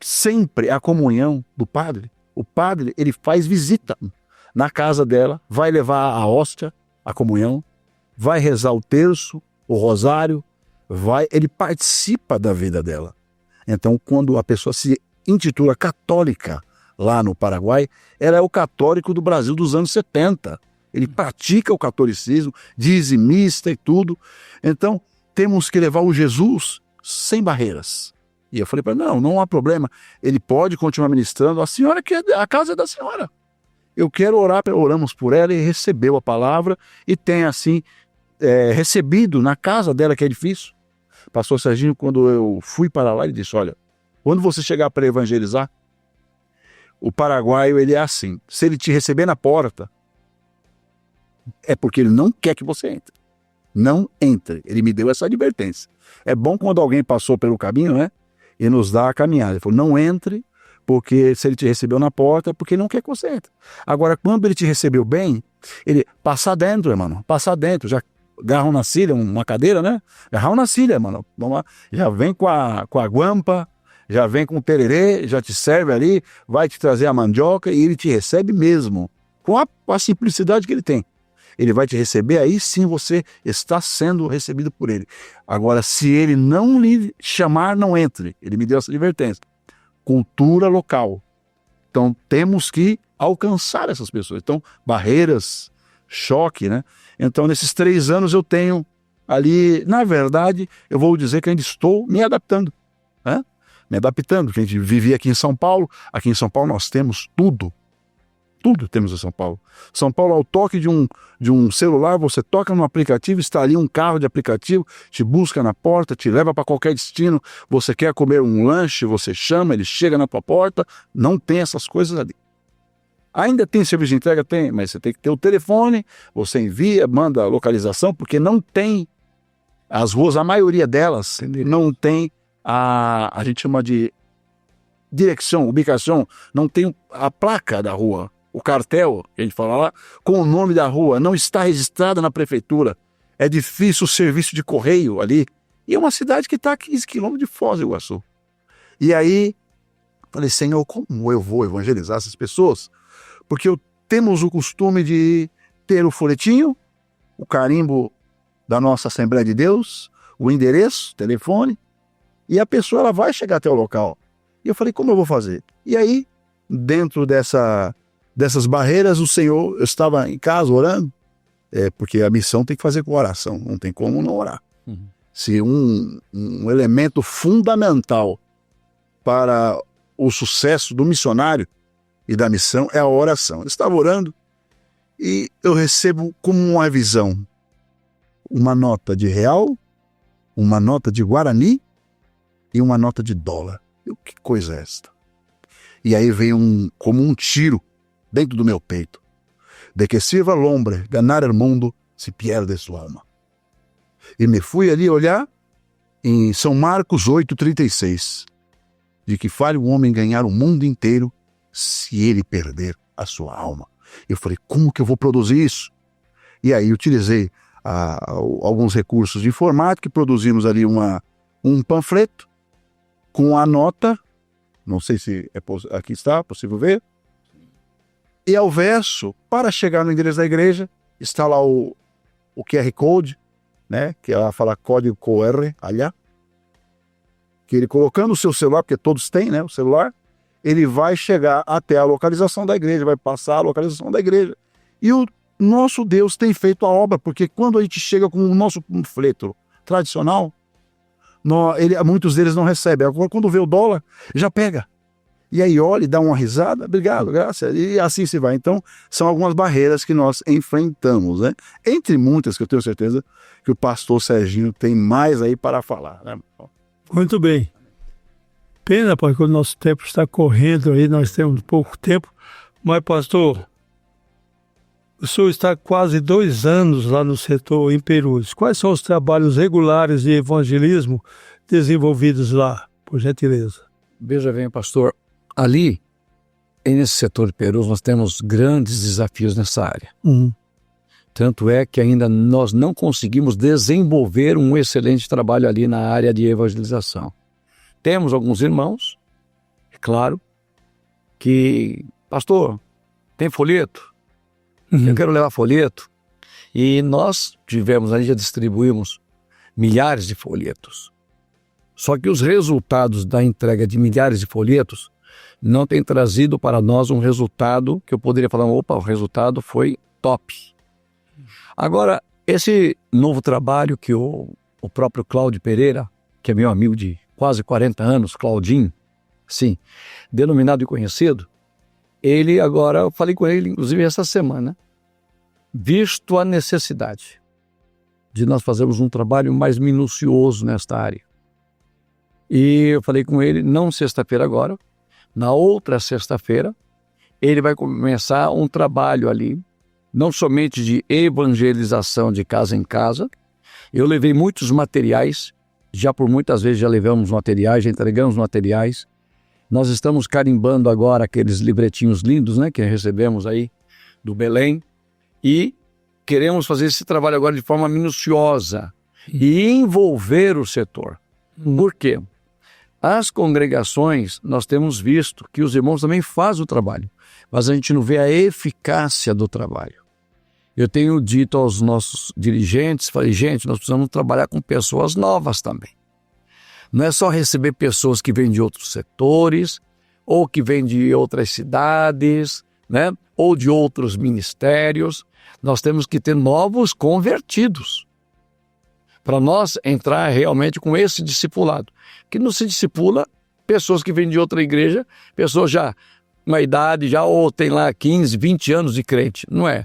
sempre a comunhão do padre. O padre, ele faz visita na casa dela, vai levar a hóstia, a comunhão, vai rezar o terço, o rosário, ele participa da vida dela. Então, quando a pessoa se intitula católica lá no Paraguai, ela é o católico do Brasil dos anos 70. Ele pratica o catolicismo, dizimista e tudo. Então, temos que levar o Jesus sem barreiras. E eu falei para ela: não há problema. Ele pode continuar ministrando. A casa é da senhora. Eu quero orar. Oramos por ela e recebeu a palavra e tem assim recebido na casa dela, que é difícil. Pastor Serginho, quando eu fui para lá, ele disse: olha, quando você chegar para evangelizar, o paraguaio, ele é assim: se ele te receber na porta, é porque ele não quer que você entre. Não entre. Ele me deu essa advertência. É bom quando alguém passou pelo caminho, né? E nos dá a caminhada. Ele falou: não entre, porque se ele te recebeu na porta, é porque ele não quer que você entre. Agora, quando ele te recebeu bem, ele passa dentro, irmão. Passa dentro. Já agarram na cilha, uma cadeira, né? Agarram na cilha, mano. Vamos lá. Já vem com a guampa, já vem com o tererê, já te serve ali, vai te trazer a mandioca e ele te recebe mesmo. Com a simplicidade que ele tem. Ele vai te receber, aí sim você está sendo recebido por ele. Agora, se ele não lhe chamar, não entre. Ele me deu essa advertência. Cultura local. Então, temos que alcançar essas pessoas. Então, barreiras, choque, né? Então, nesses 3 anos eu tenho ali, na verdade, eu vou dizer que ainda estou me adaptando. Né? Me adaptando, porque a gente vivia aqui em São Paulo. Aqui em São Paulo nós temos tudo. Tudo temos em São Paulo. São Paulo, ao toque de um celular, você toca no aplicativo, está ali um carro de aplicativo, te busca na porta, te leva para qualquer destino. Você quer comer um lanche, você chama, ele chega na tua porta. Não tem essas coisas ali. Ainda tem serviço de entrega? Tem, mas você tem que ter o telefone, você envia, manda a localização, porque não tem, as ruas, a maioria delas, não tem a gente chama de direção, ubicação, não tem a placa da rua. O cartel, que a gente fala lá, com o nome da rua, não está registrado na prefeitura. É difícil o serviço de correio ali. E é uma cidade que está a 15 quilômetros de Foz do Iguaçu. E aí, falei: Senhor, como eu vou evangelizar essas pessoas? Porque temos o costume de ter o folhetinho, o carimbo da nossa Assembleia de Deus, o endereço, telefone, e a pessoa ela vai chegar até o local. E eu falei: como eu vou fazer? E aí, dentro dessas barreiras, o Senhor, eu estava em casa orando, porque a missão tem que fazer com oração, não tem como não orar. Se um elemento fundamental para o sucesso do missionário e da missão é a oração. Eu estava orando e eu recebo como uma visão uma nota de real, uma nota de guarani e uma nota de dólar. Que coisa é esta? E aí veio como um tiro dentro do meu peito. De que sirva al hombre ganar el mundo se pierde su alma. E me fui ali olhar em São Marcos 8,36. De que fale o homem ganhar o mundo inteiro se ele perder a sua alma. Eu falei: como que eu vou produzir isso? E aí utilizei alguns recursos de informática e produzimos ali um panfleto com a nota, não sei se aqui está, possível ver, e ao verso, para chegar no endereço da igreja, está lá o QR Code, né, que ela fala código QR, allá, que ele colocando o seu celular, porque todos têm, né, o celular, ele vai chegar até a localização da igreja, vai passar a localização da igreja. E o nosso Deus tem feito a obra, porque quando a gente chega com o nosso panfleto tradicional, muitos deles não recebem. Agora, quando vê o dólar, já pega. E aí olha e dá uma risada, obrigado, graças, e assim se vai. Então, são algumas barreiras que nós enfrentamos, né? Entre muitas que eu tenho certeza que o pastor Serginho tem mais aí para falar, né? Muito bem. Pena, porque o nosso tempo está correndo aí, nós temos pouco tempo. Mas, pastor, o senhor está há quase 2 anos lá no setor em Perus. Quais são os trabalhos regulares de evangelismo desenvolvidos lá, por gentileza? Veja bem, pastor, ali, nesse setor de Perus, nós temos grandes desafios nessa área. Tanto é que ainda nós não conseguimos desenvolver um excelente trabalho ali na área de evangelização. Temos alguns irmãos, é claro, que, pastor, tem folheto? Eu quero levar folheto. E nós tivemos, ali já distribuímos milhares de folhetos. Só que os resultados da entrega de milhares de folhetos não têm trazido para nós um resultado que eu poderia falar, opa, o resultado foi top. Agora, esse novo trabalho que o próprio Cláudio Pereira, que é meu amigo de quase 40 anos, Claudinho, sim, denominado e conhecido, ele agora, eu falei com ele, inclusive essa semana, visto a necessidade de nós fazermos um trabalho mais minucioso nesta área. E eu falei com ele, não sexta-feira agora, na outra sexta-feira, ele vai começar um trabalho ali, não somente de evangelização de casa em casa. Eu levei muitos materiais, já por muitas vezes já levamos materiais, já entregamos materiais. Nós estamos carimbando agora aqueles livretinhos lindos, né, que recebemos aí do Belém, e queremos fazer esse trabalho agora de forma minuciosa e envolver o setor. Por quê? As congregações, nós temos visto que os irmãos também fazem o trabalho, mas a gente não vê a eficácia do trabalho. Eu tenho dito aos nossos dirigentes, falei, gente, nós precisamos trabalhar com pessoas novas também. Não é só receber pessoas que vêm de outros setores, ou que vêm de outras cidades, né? Ou de outros ministérios. Nós temos que ter novos convertidos para nós entrar realmente com esse discipulado. Que não se discipula pessoas que vêm de outra igreja, pessoas já uma idade, já ou tem lá 15, 20 anos de crente. Não é.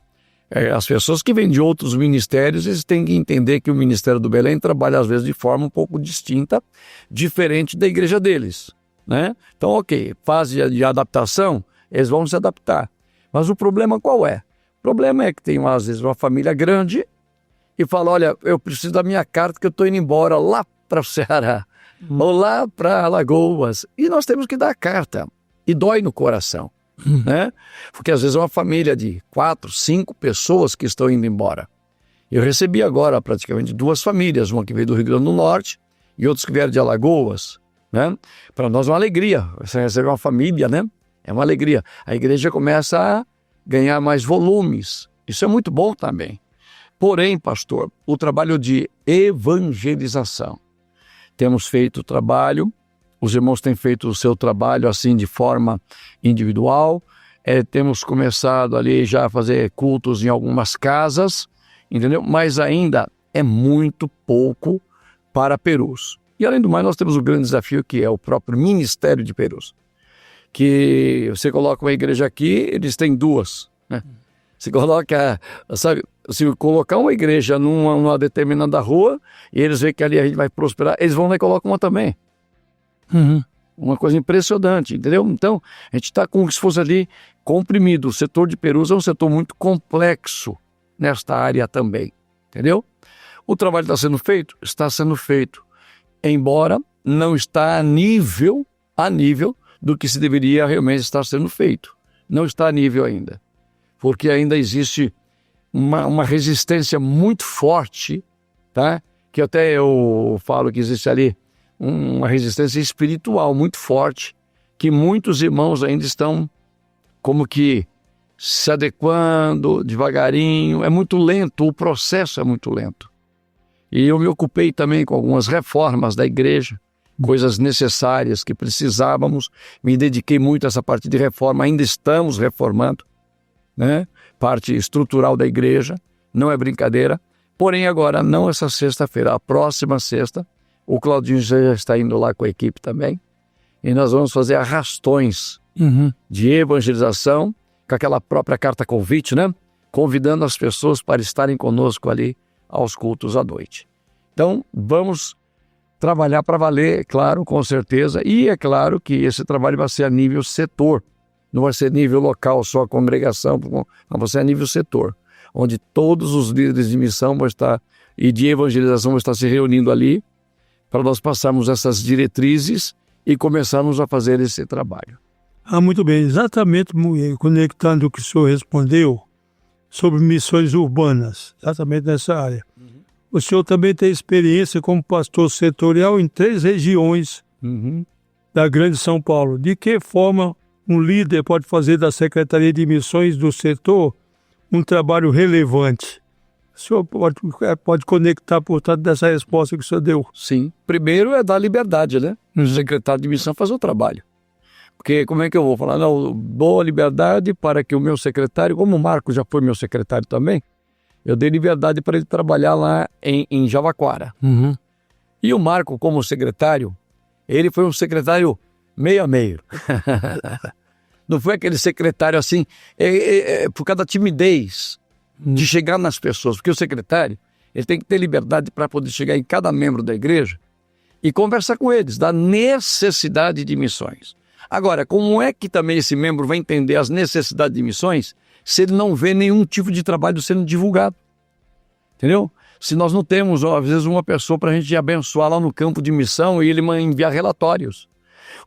As pessoas que vêm de outros ministérios, eles têm que entender que o Ministério do Belém trabalha às vezes de forma um pouco distinta, diferente da igreja deles, né? Então, ok, fase de adaptação, eles vão se adaptar. Mas o problema qual é? O problema é que tem às vezes uma família grande e fala, olha, eu preciso da minha carta que eu estou indo embora lá para o Ceará, ou lá para Alagoas. E nós temos que dar a carta. E dói no coração. Né? Porque às vezes é uma família de 4, 5 pessoas que estão indo embora. Eu recebi agora praticamente 2 famílias, uma que veio do Rio Grande do Norte e outros que vieram de Alagoas, né? Para nós é uma alegria, você receber uma família, né? É uma alegria. A igreja começa a ganhar mais volumes, isso é muito bom também. Porém, pastor, o trabalho de evangelização, temos feito o trabalho. Os irmãos têm feito o seu trabalho assim de forma individual. Temos começado ali já a fazer cultos em algumas casas, entendeu? Mas ainda é muito pouco para Perus. E além do mais, nós temos o grande desafio que é o próprio Ministério de Perus. Que você coloca uma igreja aqui, eles têm 2, né? Você coloca, sabe, se colocar uma igreja numa determinada rua e eles veem que ali a gente vai prosperar, eles vão lá e colocam uma também. Uma coisa impressionante, entendeu? Então, a gente está como se fosse ali comprimido. O setor de Perus é um setor muito complexo nesta área também, entendeu? O trabalho está sendo feito, embora não está a nível do que se deveria realmente estar sendo feito. Não está a nível ainda, porque ainda existe uma resistência muito forte, tá? Que até eu falo que existe ali uma resistência espiritual muito forte, que muitos irmãos ainda estão como que se adequando devagarinho. É muito lento, o processo é muito lento. E eu me ocupei também com algumas reformas da igreja, coisas necessárias que precisávamos. Me dediquei muito a essa parte de reforma, ainda estamos reformando, né? Parte estrutural da igreja, não é brincadeira. Porém agora, não essa sexta-feira, a próxima sexta, o Claudinho já está indo lá com a equipe também. E nós vamos fazer arrastões de evangelização, com aquela própria carta convite, né? Convidando as pessoas para estarem conosco ali aos cultos à noite. Então, vamos trabalhar para valer, claro, com certeza. E é claro que esse trabalho vai ser a nível setor. Não vai ser nível local, só a congregação, mas vai ser a nível setor, onde todos os líderes de missão vão estar, e de evangelização vão estar se reunindo ali, para nós passarmos essas diretrizes e começarmos a fazer esse trabalho. Muito bem, exatamente conectando o que o senhor respondeu sobre missões urbanas, exatamente nessa área. O senhor também tem experiência como pastor setorial em 3 regiões da Grande São Paulo. De que forma um líder pode fazer da Secretaria de Missões do setor um trabalho relevante? O senhor pode conectar, portanto, dessa resposta que o senhor deu? Sim. Primeiro é dar liberdade, né? O secretário de missão fazer o trabalho. Porque como é que eu vou falar? Não, dou a liberdade para que o meu secretário, como o Marco já foi meu secretário também, eu dei liberdade para ele trabalhar lá em Javaquara. E o Marco, como secretário, ele foi um secretário meio a meio. Não foi aquele secretário assim, por causa da timidez de chegar nas pessoas. Porque o secretário, ele tem que ter liberdade para poder chegar em cada membro da igreja e conversar com eles, da necessidade de missões. Agora, como é que também esse membro vai entender as necessidades de missões se ele não vê nenhum tipo de trabalho sendo divulgado? Entendeu? Se nós não temos, às vezes, uma pessoa para a gente abençoar lá no campo de missão e ele enviar relatórios.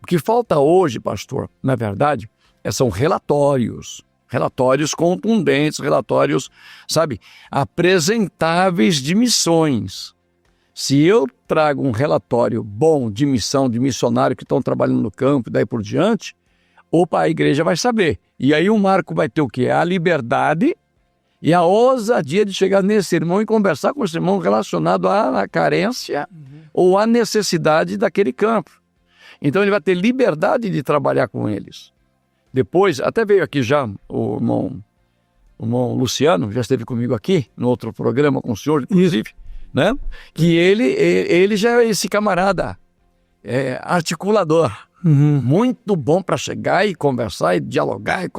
O que falta hoje, pastor, na verdade, são relatórios contundentes, relatórios, sabe, apresentáveis de missões. Se eu trago um relatório bom de missão, de missionário que estão trabalhando no campo e daí por diante, opa, a igreja vai saber. E aí o Marco vai ter o quê? A liberdade e a ousadia de chegar nesse irmão e conversar com esse irmão relacionado à carência ou à necessidade daquele campo. Então ele vai ter liberdade de trabalhar com eles. Depois, até veio aqui já o irmão Luciano, já esteve comigo aqui, no outro programa com o senhor, inclusive, né? Que ele já é esse camarada articulador, muito bom para chegar e conversar e dialogar e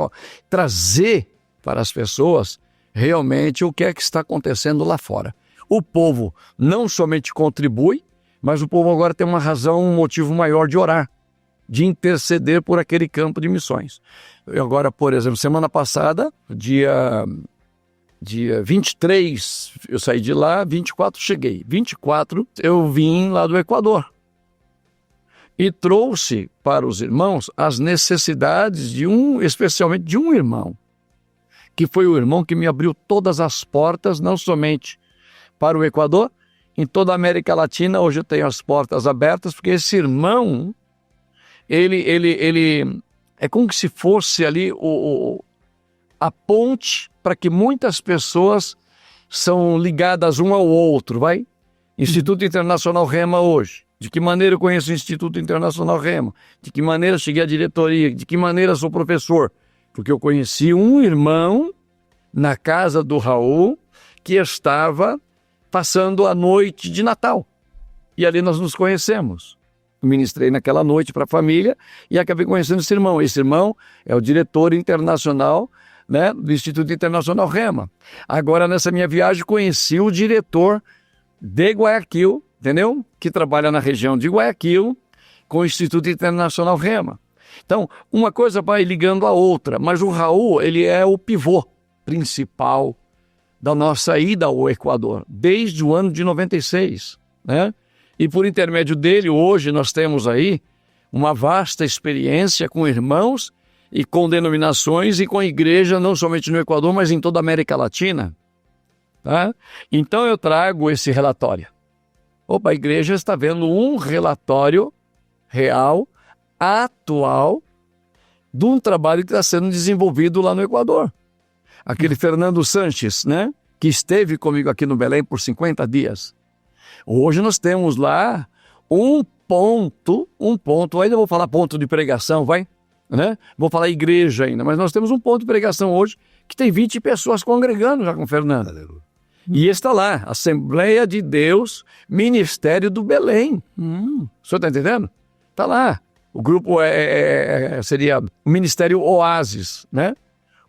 trazer para as pessoas realmente o que é que está acontecendo lá fora. O povo não somente contribui, mas o povo agora tem uma razão, um motivo maior de orar, de interceder por aquele campo de missões. Eu agora, por exemplo, semana passada, dia 23, eu saí de lá, 24 cheguei. 24 eu vim lá do Equador. E trouxe para os irmãos as necessidades especialmente de um irmão, que foi o irmão que me abriu todas as portas, não somente para o Equador, em toda a América Latina. Hoje eu tenho as portas abertas, porque esse irmão, ele é como se fosse ali a ponte para que muitas pessoas são ligadas um ao outro, vai? Instituto Internacional Rema hoje. De que maneira eu conheço o Instituto Internacional Rema? De que maneira cheguei à diretoria? De que maneira sou professor? Porque eu conheci um irmão na casa do Raul que estava passando a noite de Natal. E ali nós nos conhecemos. Ministrei naquela noite para a família e acabei conhecendo esse irmão. Esse irmão é o diretor internacional, né, do Instituto Internacional Rema. Agora, nessa minha viagem, conheci o diretor de Guayaquil, entendeu? Que trabalha na região de Guayaquil com o Instituto Internacional Rema. Então, uma coisa vai ligando a outra, mas o Raul, ele é o pivô principal da nossa ida ao Equador, desde o ano de 96, né? E por intermédio dele, hoje nós temos aí uma vasta experiência com irmãos e com denominações e com igreja, não somente no Equador, mas em toda a América Latina. Tá? Então eu trago esse relatório. Opa, a igreja está vendo um relatório real, atual, de um trabalho que está sendo desenvolvido lá no Equador. Aquele Fernando Sanches, né, que esteve comigo aqui no Belém por 50 dias. Hoje nós temos lá um ponto, ainda vou falar ponto de pregação, vai? Né? Vou falar igreja ainda, mas nós temos um ponto de pregação hoje que tem 20 pessoas congregando já com o Fernando. Aleluia. E está lá, Assembleia de Deus, Ministério do Belém. O senhor está entendendo? Está lá. O grupo seria o Ministério Oásis, né?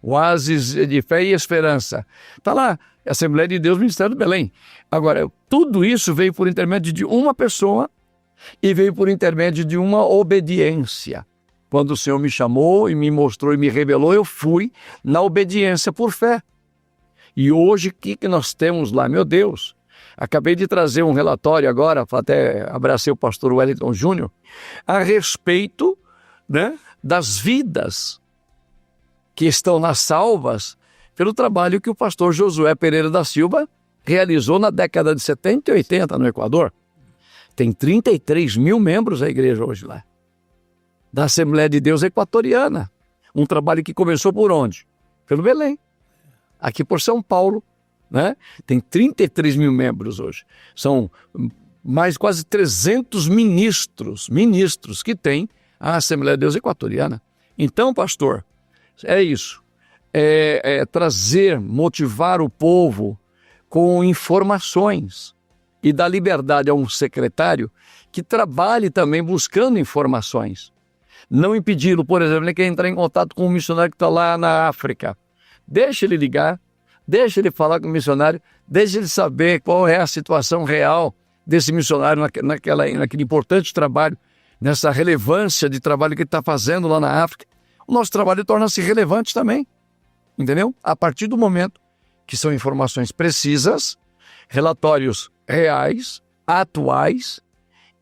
Oásis de Fé e Esperança. Está lá, Assembleia de Deus, Ministério do Belém. Agora, tudo isso veio por intermédio de uma pessoa E veio por intermédio de uma obediência. Quando o Senhor me chamou e me mostrou e me revelou, eu fui na obediência por fé. E hoje, o que nós temos lá? Meu Deus, acabei de trazer um relatório agora, até abracei o pastor Wellington Júnior, a respeito, né, das vidas que estão nas salvas pelo trabalho que o pastor Josué Pereira da Silva realizou na década de 70 e 80 no Equador. Tem 33 mil membros a igreja hoje lá, da Assembleia de Deus Equatoriana. Um trabalho que começou por onde? Pelo Belém, aqui por São Paulo, né? Tem 33 mil membros hoje. São mais quase 300 ministros que tem a Assembleia de Deus Equatoriana. Então, pastor, é isso. É trazer, motivar o povo com informações e dar liberdade a um secretário que trabalhe também buscando informações. Não impedi-lo, por exemplo, ele quer entrar em contato com um missionário que está lá na África. Deixa ele ligar, deixa ele falar com o missionário, deixa ele saber qual é a situação real desse missionário naquele importante trabalho, nessa relevância de trabalho que ele está fazendo lá na África. O nosso trabalho torna-se relevante também, entendeu? A partir do momento que são informações precisas, relatórios reais, atuais,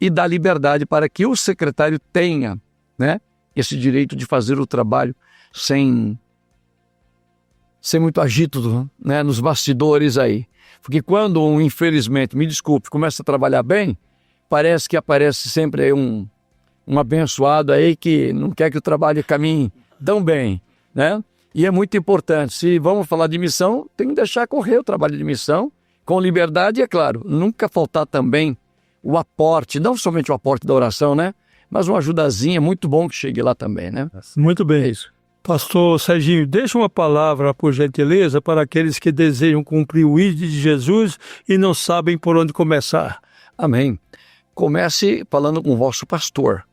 e dá liberdade para que o secretário tenha, né, esse direito de fazer o trabalho sem muito agito, né, nos bastidores aí. Porque quando infelizmente, me desculpe, começa a trabalhar bem, parece que aparece sempre aí um abençoado aí que não quer que o trabalho caminhe tão bem, né? E é muito importante, se vamos falar de missão, tem que deixar correr o trabalho de missão, com liberdade, e é claro, nunca faltar também o aporte, não somente o aporte da oração, né? Mas uma ajudazinha, muito bom que chegue lá também, né? Muito bem. É isso. Pastor Serginho, deixa uma palavra, por gentileza, para aqueles que desejam cumprir o ID de Jesus e não sabem por onde começar. Amém. Comece falando com o vosso pastor.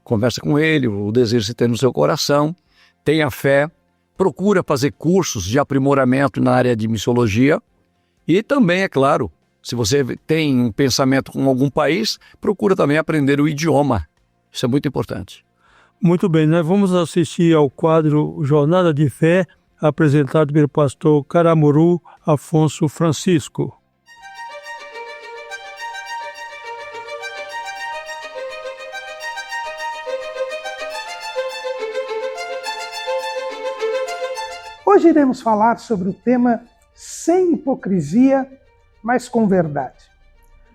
Conversa com ele, o desejo que você tem no seu coração. Tenha fé. Procura fazer cursos de aprimoramento na área de missiologia. E também, é claro, se você tem um pensamento com algum país, procura também aprender o idioma. Isso é muito importante. Muito bem, nós vamos assistir ao quadro Jornada de Fé, apresentado pelo pastor Caramuru Afonso Francisco. Hoje iremos falar sobre o tema sem hipocrisia, mas com verdade.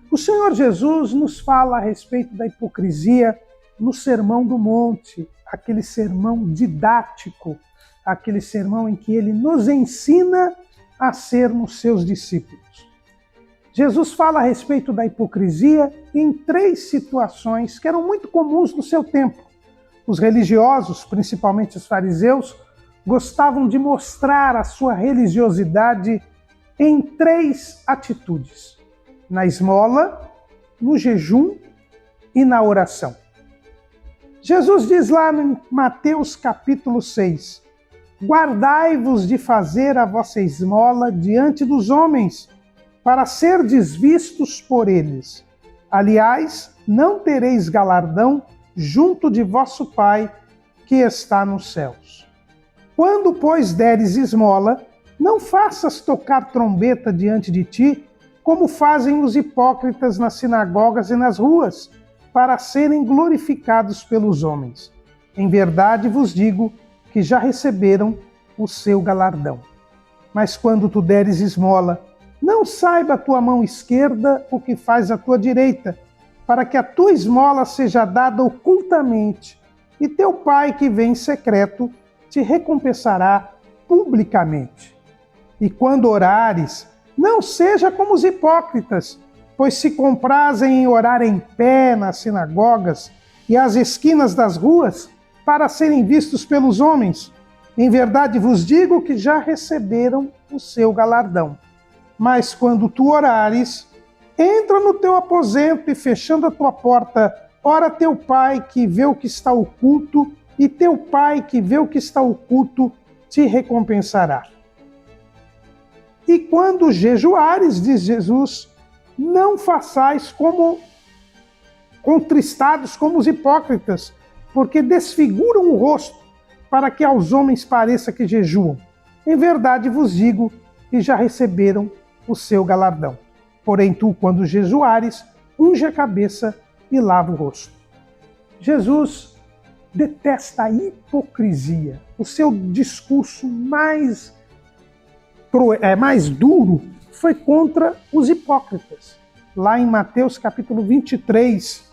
O Senhor Jesus nos fala a respeito da hipocrisia no Sermão do Monte, aquele sermão didático, aquele sermão em que ele nos ensina a sermos seus discípulos. Jesus fala a respeito da hipocrisia em 3 situações que eram muito comuns no seu tempo. Os religiosos, principalmente os fariseus, gostavam de mostrar a sua religiosidade em 3 atitudes: na esmola, no jejum e na oração. Jesus diz lá em Mateus capítulo 6, guardai-vos de fazer a vossa esmola diante dos homens, para serdes vistos por eles. Aliás, não tereis galardão junto de vosso Pai que está nos céus. Quando, pois, deres esmola, não faças tocar trombeta diante de ti, como fazem os hipócritas nas sinagogas e nas ruas, para serem glorificados pelos homens. Em verdade vos digo que já receberam o seu galardão. Mas quando tu deres esmola, não saiba a tua mão esquerda o que faz a tua direita, para que a tua esmola seja dada ocultamente, e teu Pai que vem em secreto te recompensará publicamente. E quando orares, não seja como os hipócritas, pois se comprazem em orar em pé nas sinagogas e às esquinas das ruas, para serem vistos pelos homens. Em verdade vos digo que já receberam o seu galardão. Mas quando tu orares, entra no teu aposento e, fechando a tua porta, ora teu Pai que vê o que está oculto, e teu Pai que vê o que está oculto te recompensará. E quando jejuares, diz Jesus, não façais como contristados como os hipócritas, porque desfiguram o rosto, para que aos homens pareça que jejuam. Em verdade vos digo que já receberam o seu galardão. Porém tu, quando jejuares, unge a cabeça e lava o rosto. Jesus detesta a hipocrisia. O seu discurso mais duro foi contra os hipócritas. Lá em Mateus capítulo 23,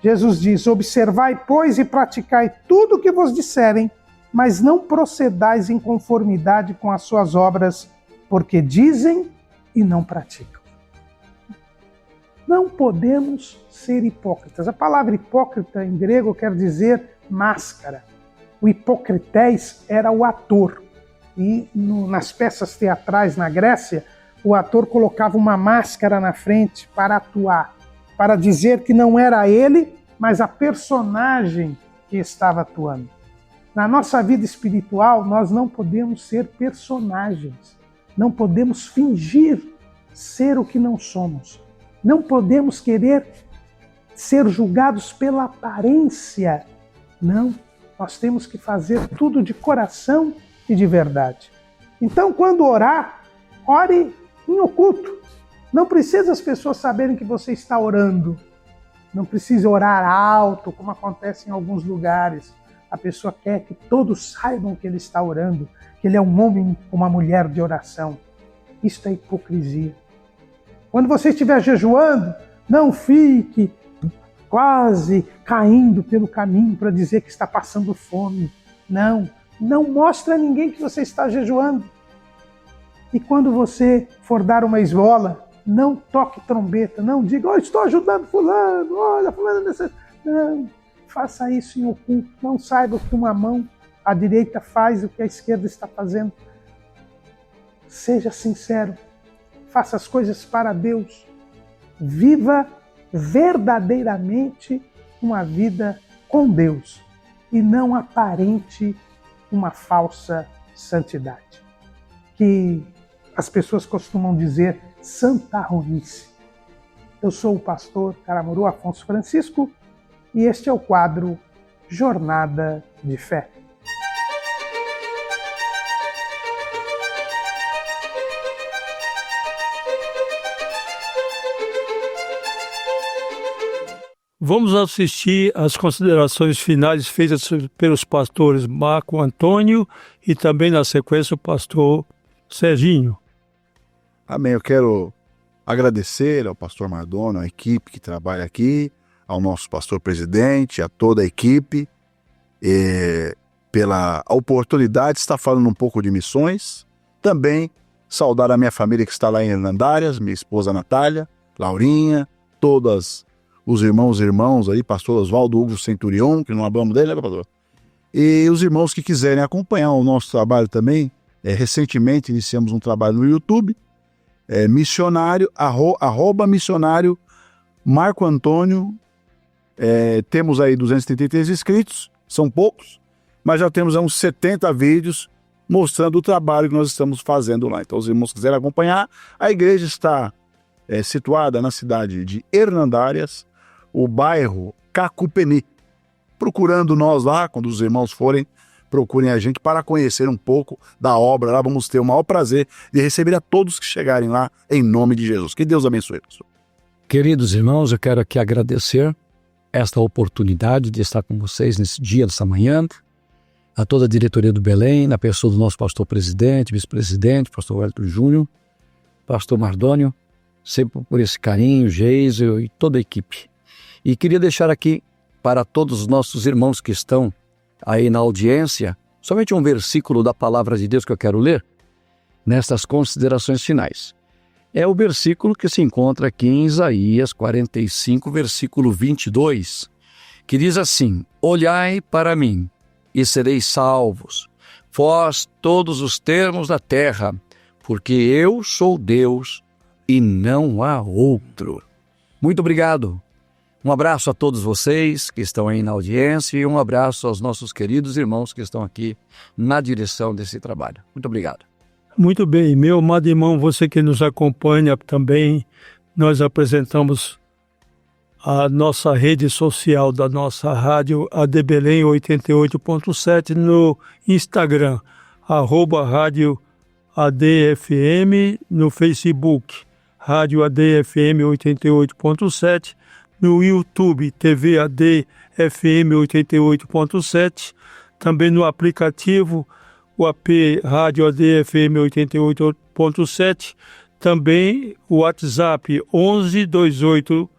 Jesus diz: observai, pois, e praticai tudo o que vos disserem, mas não procedais em conformidade com as suas obras, porque dizem e não praticam. Não podemos ser hipócritas. A palavra hipócrita em grego quer dizer máscara. O hipokrités era o ator. E nas peças teatrais na Grécia, o ator colocava uma máscara na frente para atuar, para dizer que não era ele, mas a personagem que estava atuando. Na nossa vida espiritual, nós não podemos ser personagens, não podemos fingir ser o que não somos, não podemos querer ser julgados pela aparência. Não, nós temos que fazer tudo de coração e de verdade. Então, quando orar, ore em oculto. Não precisa as pessoas saberem que você está orando. Não precisa orar alto, como acontece em alguns lugares. A pessoa quer que todos saibam que ele está orando, que ele é um homem ou uma mulher de oração. Isto é hipocrisia. Quando você estiver jejuando, não fique quase caindo pelo caminho para dizer que está passando fome. Não mostre a ninguém que você está jejuando. E quando você for dar uma esmola, não toque trombeta, não diga: oh, estou ajudando fulano, olha, fulano necessita. Não, faça isso em oculto. Não saiba que uma mão, a direita, faz o que a esquerda está fazendo. Seja sincero, faça as coisas para Deus. Viva verdadeiramente uma vida com Deus e não aparente uma falsa santidade, que as pessoas costumam dizer santarronice. Eu sou o pastor Caramuru Afonso Francisco e este é o quadro Jornada de Fé. Vamos assistir às considerações finais feitas pelos pastores Marco Antônio e também, na sequência, o pastor Serginho. Amém. Eu quero agradecer ao pastor Mardono, à equipe que trabalha aqui, ao nosso pastor presidente, a toda a equipe, pela oportunidade de estar falando um pouco de missões. Também saudar a minha família que está lá em Hernandárias, minha esposa Natália, Laurinha, todas os irmãos aí, pastor Oswaldo Hugo Centurion, que não hablamos dele, né, pastor? E os irmãos que quiserem acompanhar o nosso trabalho também, recentemente iniciamos um trabalho no YouTube, missionário, @missionário Marco Antônio, temos aí 233 inscritos, são poucos, mas já temos uns 70 vídeos mostrando o trabalho que nós estamos fazendo lá. Então, os irmãos quiserem acompanhar, a igreja está situada na cidade de Hernandárias, o bairro Cacupeni. Procurando nós lá, quando os irmãos forem, procurem a gente para conhecer um pouco da obra. Lá vamos ter o maior prazer de receber a todos que chegarem lá, em nome de Jesus. Que Deus abençoe, pastor. Queridos irmãos, eu quero aqui agradecer esta oportunidade de estar com vocês nesse dia, nessa manhã, a toda a diretoria do Belém, na pessoa do nosso pastor presidente, vice-presidente, pastor Wellington Júnior, pastor Mardônio, sempre por esse carinho, Geisel e toda a equipe. E queria deixar aqui para todos os nossos irmãos que estão aí na audiência, somente um versículo da palavra de Deus que eu quero ler nestas considerações finais. É o versículo que se encontra aqui em Isaías 45, versículo 22, que diz assim: olhai para mim e sereis salvos, vós todos os termos da terra, porque eu sou Deus e não há outro. Muito obrigado. Um abraço a todos vocês que estão aí na audiência e um abraço aos nossos queridos irmãos que estão aqui na direção desse trabalho. Muito obrigado. Muito bem, meu amado irmão, você que nos acompanha também, nós apresentamos a nossa rede social da nossa rádio AD Belém 88.7 no Instagram, @rádio ADFM, no Facebook, Rádio ADFM 88.7, no YouTube, TV ADFM 88.7, também no aplicativo, o AP Rádio ADFM 88.7, também o WhatsApp 11 28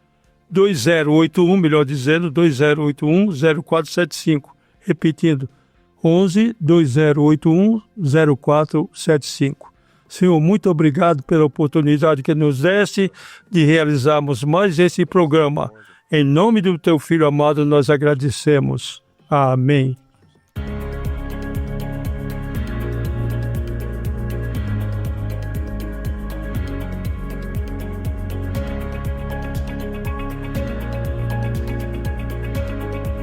2081, melhor dizendo, 2081 0475. Repetindo, 11 2081 0475. Senhor, muito obrigado pela oportunidade que nos deste de realizarmos mais esse programa. Em nome do teu Filho amado, nós agradecemos. Amém.